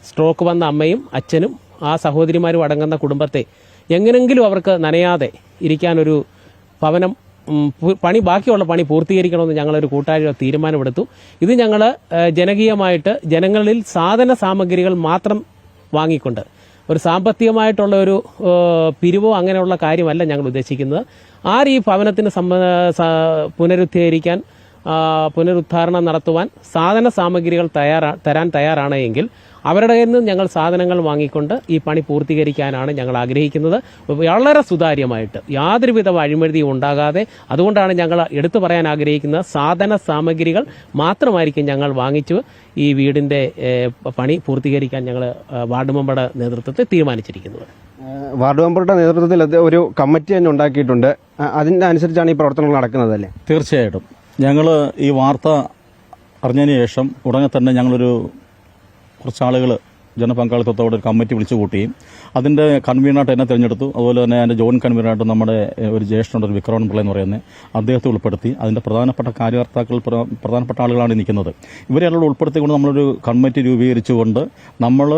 സ്ട്രോക്ക് വന്ന അമ്മയും അച്ഛനും ആ സഹോദരിമാരും അടങ്ങുന്ന കുടുംബത്തെ എങ്ങനെങ്കിലും അവർക്ക് നനയാതെ ഇരിക്കാനൊരു ഭവനം ബാക്കിയുള്ള പണി പൂർത്തീകരിക്കണമെന്ന് ഞങ്ങളൊരു കൂട്ടായ തീരുമാനമെടുത്തു. ഇത് ഞങ്ങൾ ജനകീയമായിട്ട് ജനങ്ങളിൽ സാധന സാമഗ്രികൾ മാത്രം വാങ്ങിക്കൊണ്ട്, ഒരു സാമ്പത്തികമായിട്ടുള്ള ഒരു പിരിവോ അങ്ങനെയുള്ള കാര്യമല്ല ഞങ്ങൾ ഉദ്ദേശിക്കുന്നത്. ഈ ഭവനത്തിന് പുനരുദ്ധീകരിക്കാൻ പുനരുദ്ധാരണം നടത്തുവാൻ സാധന സാമഗ്രികൾ തരാൻ തയ്യാറാണ് എങ്കിൽ അവരുടെ കയ്യിൽ നിന്ന് ഞങ്ങൾ സാധനങ്ങൾ വാങ്ങിക്കൊണ്ട് ഈ പണി പൂർത്തീകരിക്കാനാണ് ഞങ്ങൾ ആഗ്രഹിക്കുന്നത്. വളരെ സുതാര്യമായിട്ട് യാതൊരുവിധ അഴിമതിയും ഉണ്ടാകാതെ. അതുകൊണ്ടാണ് ഞങ്ങൾ എടുത്തു പറയാൻ ആഗ്രഹിക്കുന്നത്, സാധന സാമഗ്രികൾ മാത്രമായിരിക്കും ഞങ്ങൾ വാങ്ങിച്ചു ഈ വീടിൻ്റെ പണി പൂർത്തീകരിക്കാൻ ഞങ്ങൾ വാർഡ് മെമ്പറുടെ നേതൃത്വത്തിൽ തീരുമാനിച്ചിരിക്കുന്നത്. വാർഡ് മെമ്പറുടെ നേതൃത്വത്തിൽ ഒരു കമ്മിറ്റി തന്നെ ഉണ്ടാക്കിയിട്ടുണ്ട്. അതിൻ്റെ അനുസരിച്ചാണ് ഈ പ്രവർത്തനങ്ങൾ നടക്കുന്നതല്ലേ? തീർച്ചയായിട്ടും. ഞങ്ങൾ ഈ വാർത്ത അറിഞ്ഞതിന് ശേഷം ഉടനെ തന്നെ ഞങ്ങളൊരു കുറച്ചാളുകൾ ജനപങ്കാളിത്തത്തോടെ ഒരു കമ്മിറ്റി വിളിച്ചു കൂട്ടുകയും അതിൻ്റെ കൺവീനറായിട്ട് എന്നെ തിരഞ്ഞെടുത്തു. അതുപോലെ തന്നെ അതിൻ്റെ ജോയിൻറ്റ് കൺവീനറായിട്ട് നമ്മുടെ ഒരു ജ്യേഷ്ഠനുണ്ട്, ഒരു വിക്രമൻ പിള്ള എന്ന് പറയുന്നത്, അദ്ദേഹത്തെ ഉൾപ്പെടുത്തി. അതിൻ്റെ പ്രധാനപ്പെട്ട കാര്യകർത്താക്കൾ പ്രധാനപ്പെട്ട ആളുകളാണ് നിൽക്കുന്നത്. ഇവരെല്ലാം ഉൾപ്പെടുത്തിക്കൊണ്ട് നമ്മളൊരു കമ്മിറ്റി രൂപീകരിച്ചുകൊണ്ട് നമ്മൾ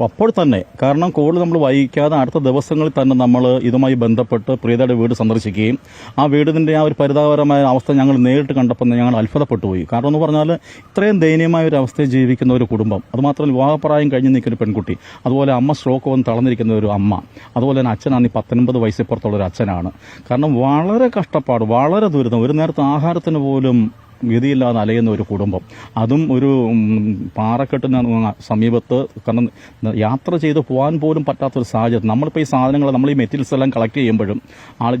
അപ്പോൾ തന്നെ, കാരണം കൂടുതൽ നമ്മൾ വൈകിക്കാതെ അടുത്ത ദിവസങ്ങളിൽ തന്നെ നമ്മൾ ഇതുമായി ബന്ധപ്പെട്ട് പ്രീതയുടെ വീട് സന്ദർശിക്കുകയും ആ വീടിൻ്റെ ആ ഒരു പരിതാപകരമായ അവസ്ഥ ഞങ്ങൾ നേരിട്ട് കണ്ടപ്പോൾ ഞങ്ങൾ അത്ഭുതപ്പെട്ടു പോയി. കാരണം എന്ന് പറഞ്ഞാൽ ഇത്രയും ദയനീയമായ ഒരു അവസ്ഥയിൽ ജീവിക്കുന്ന ഒരു കുടുംബം, അതുമാത്രമല്ല വിവാഹപ്രായം കഴിഞ്ഞ് നിൽക്കുന്ന ഒരു പെൺകുട്ടി, അതുപോലെ അമ്മ സ്ട്രോക്ക് വന്ന് തളർന്നിരിക്കുന്ന ഒരു അമ്മ, അതുപോലെ തന്നെ അച്ഛനാണ് 19 വയസ്സിപ്പുറത്തുള്ള ഒരു അച്ഛനാണ്. കാരണം വളരെ കഷ്ടപ്പാട്, വളരെ ദുരിതം, ഒരു നേരത്തെ ആഹാരത്തിന് പോലും ഗതിയില്ലാതെ അലയുന്ന ഒരു കുടുംബം, അതും ഒരു പാറക്കെട്ടിന് സമീപത്ത്. കാരണം യാത്ര ചെയ്ത് പോകാൻ പോലും പറ്റാത്തൊരു സാഹചര്യം. നമ്മളിപ്പോൾ ഈ സാധനങ്ങൾ, നമ്മൾ ഈ മെറ്റീരിയൽസ് എല്ലാം കളക്ട് ചെയ്യുമ്പോഴും,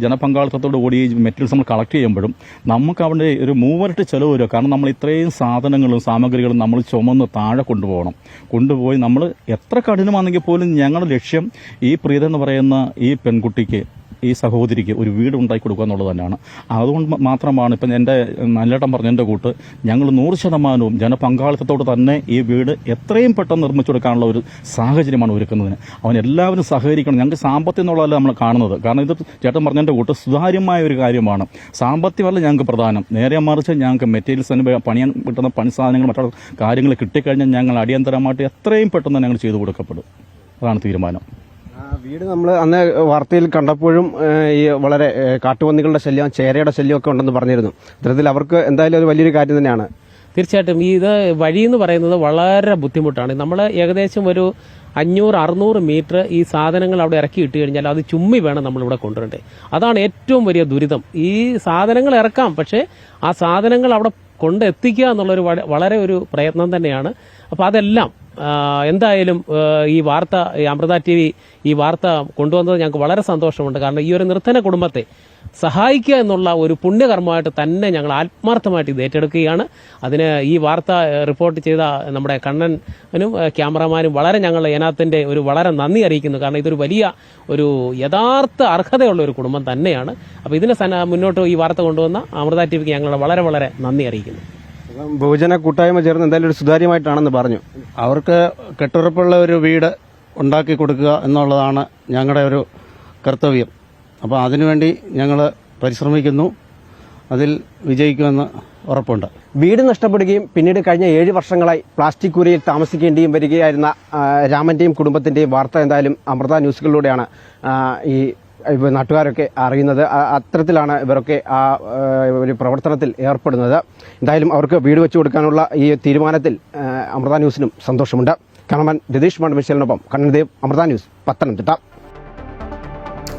ജനപങ്കാളിത്തത്തോടു കൂടി ഈ മെറ്റീരിയൽസ് നമ്മൾ കളക്ട് ചെയ്യുമ്പോഴും നമുക്ക് അവിടെ ഒരു മൂവരട്ട് ചിലവ് വരും. കാരണം നമ്മൾ ഇത്രയും സാധനങ്ങളും സാമഗ്രികളും നമ്മൾ ചുമന്ന് താഴെ കൊണ്ടുപോയി നമ്മൾ എത്ര കഠിനമാണെങ്കിൽ പോലും ഞങ്ങളുടെ ലക്ഷ്യം ഈ പ്രീത എന്ന് പറയുന്ന ഈ പെൺകുട്ടിക്ക്, ഈ സഹോദരിക്ക് ഒരു വീട് ഉണ്ടാക്കി കൊടുക്കുക എന്നുള്ളത് തന്നെയാണ്. അതുകൊണ്ട് മാത്രമാണ് ഇപ്പം എൻ്റെ നല്ലേട്ടൻ പറഞ്ഞ എൻ്റെ കൂട്ട് ഞങ്ങൾ 100% ജനപങ്കാളിത്തത്തോട് തന്നെ ഈ വീട് എത്രയും പെട്ടെന്ന് നിർമ്മിച്ചു കൊടുക്കാനുള്ള ഒരു സാഹചര്യമാണ് ഒരുക്കുന്നതിന്. അവൻ എല്ലാവരും സഹകരിക്കണം. ഞങ്ങൾക്ക് സാമ്പത്തികം എന്നുള്ളതല്ല നമ്മൾ കാണുന്നത്. കാരണം ഇത് ചേട്ടൻ പറഞ്ഞതിൻ്റെ കൂട്ട് സുതാര്യമായ ഒരു കാര്യമാണ്. സാമ്പത്തികമല്ല ഞങ്ങൾക്ക് പ്രധാനം. നേരെ മറിച്ച് ഞങ്ങൾക്ക് മെറ്റീരിയൽസിന് പണിയാൻ കിട്ടുന്ന പണി സാധനങ്ങൾ മറ്റുള്ള കാര്യങ്ങൾ കിട്ടിക്കഴിഞ്ഞാൽ ഞങ്ങൾ അടിയന്തരമായിട്ട് എത്രയും പെട്ടെന്ന് ഞങ്ങൾ ചെയ്തു കൊടുക്കപ്പെടും. അതാണ് തീരുമാനം. വീട് നമ്മൾ അന്ന് വാർത്തയിൽ കണ്ടപ്പോഴും ഈ വളരെ കാട്ടുപന്നികളുടെ ശല്യം, ചേരയുടെ ശല്യമൊക്കെ ഉണ്ടെന്ന് പറഞ്ഞിരുന്നു. ഇത്തരത്തിൽ അവർക്ക് എന്തായാലും ഒരു വലിയൊരു കാര്യം തന്നെയാണ്. തീർച്ചയായിട്ടും ഇത് വഴിയെന്ന് പറയുന്നത് വളരെ ബുദ്ധിമുട്ടാണ്. നമ്മൾ ഏകദേശം ഒരു 500-600 മീറ്റർ ഈ സാധനങ്ങൾ അവിടെ ഇറക്കി ഇട്ട് കഴിഞ്ഞാൽ അത് ചുമ്മി വേണം നമ്മളിവിടെ കൊണ്ടുവരേണ്ടത്. അതാണ് ഏറ്റവും വലിയ ദുരിതം. ഈ സാധനങ്ങൾ ഇറക്കാം, പക്ഷേ ആ സാധനങ്ങൾ അവിടെ കൊണ്ടെത്തിക്കുക എന്നുള്ളൊരു വളരെ ഒരു പ്രയത്നം തന്നെയാണ്. അപ്പോൾ അതെല്ലാം എന്തായാലും ഈ വാർത്ത, അമൃത TV ഈ വാർത്ത കൊണ്ടുവന്നത് ഞങ്ങൾക്ക് വളരെ സന്തോഷമുണ്ട്. കാരണം ഈ ഒരു നിർധന കുടുംബത്തെ സഹായിക്കുക എന്നുള്ള ഒരു പുണ്യകർമ്മമായിട്ട് തന്നെ ഞങ്ങൾ ആത്മാർത്ഥമായിട്ട് ഇത് ഏറ്റെടുക്കുകയാണ്. അതിന് ഈ വാർത്ത റിപ്പോർട്ട് ചെയ്ത നമ്മുടെ കണ്ണനും ക്യാമറമാനും വളരെ ഞങ്ങൾ ഏനാത്തിൻ്റെ വളരെ നന്ദി അറിയിക്കുന്നു. കാരണം ഇതൊരു വലിയ ഒരു യഥാർത്ഥ അർഹതയുള്ള ഒരു കുടുംബം തന്നെയാണ്. അപ്പോൾ ഇതിന് മുന്നോട്ട് ഈ വാർത്ത കൊണ്ടുവന്ന അമൃത TVക്ക് ഞങ്ങൾ വളരെ വളരെ നന്ദി അറിയിക്കുന്നു. ബഹുജന കൂട്ടായ്മ ചേർന്ന് എന്തായാലും ഒരു സുതാര്യമായിട്ടാണെന്ന് പറഞ്ഞു. അവർക്ക് കെട്ടുറപ്പുള്ള ഒരു വീട് ഉണ്ടാക്കി കൊടുക്കുക എന്നുള്ളതാണ് ഞങ്ങളുടെ ഒരു കർത്തവ്യം. അപ്പോൾ അതിനുവേണ്ടി ഞങ്ങൾ പരിശ്രമിക്കുന്നു. അതിൽ വിജയിക്കുമെന്ന് ഉറപ്പുണ്ട്. വീട് നഷ്ടപ്പെടുകയും പിന്നീട് കഴിഞ്ഞ 7 വർഷങ്ങളായി പ്ലാസ്റ്റിക് കൂരയിൽ താമസിക്കേണ്ടിയും വരികയായിരുന്ന രാമന്റെയും കുടുംബത്തിന്റെയും വാർത്ത എന്തായാലും അമൃത ന്യൂസുകളിലൂടെയാണ് ഈ നാട്ടുകാരൊക്കെ അറിയുന്നത്. അത്തരത്തിലാണ് ഇവരൊക്കെ ആ ഒരു പ്രവർത്തനത്തിൽ ഏർപ്പെടുന്നത്. എന്തായാലും അവർക്ക് വീട് വെച്ചു കൊടുക്കാനുള്ള ഈ തീരുമാനത്തിൽ അമൃത ന്യൂസിനും സന്തോഷമുണ്ട്. ക്യാമറമാൻ രതീഷ് മണ്ഡമിശലിനൊപ്പം കണ്ണൻദേവ്, അമൃത ന്യൂസ്, പത്തനംതിട്ട.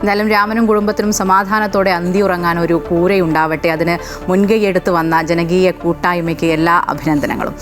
എന്തായാലും രാമനും കുടുംബത്തിനും സമാധാനത്തോടെ അന്തിയുറങ്ങാൻ ഒരു കൂരയുണ്ടാവട്ടെ. അതിന് മുൻകൈയെടുത്ത് വന്ന ജനകീയ കൂട്ടായ്മയ്ക്ക് എല്ലാ അഭിനന്ദനങ്ങളും.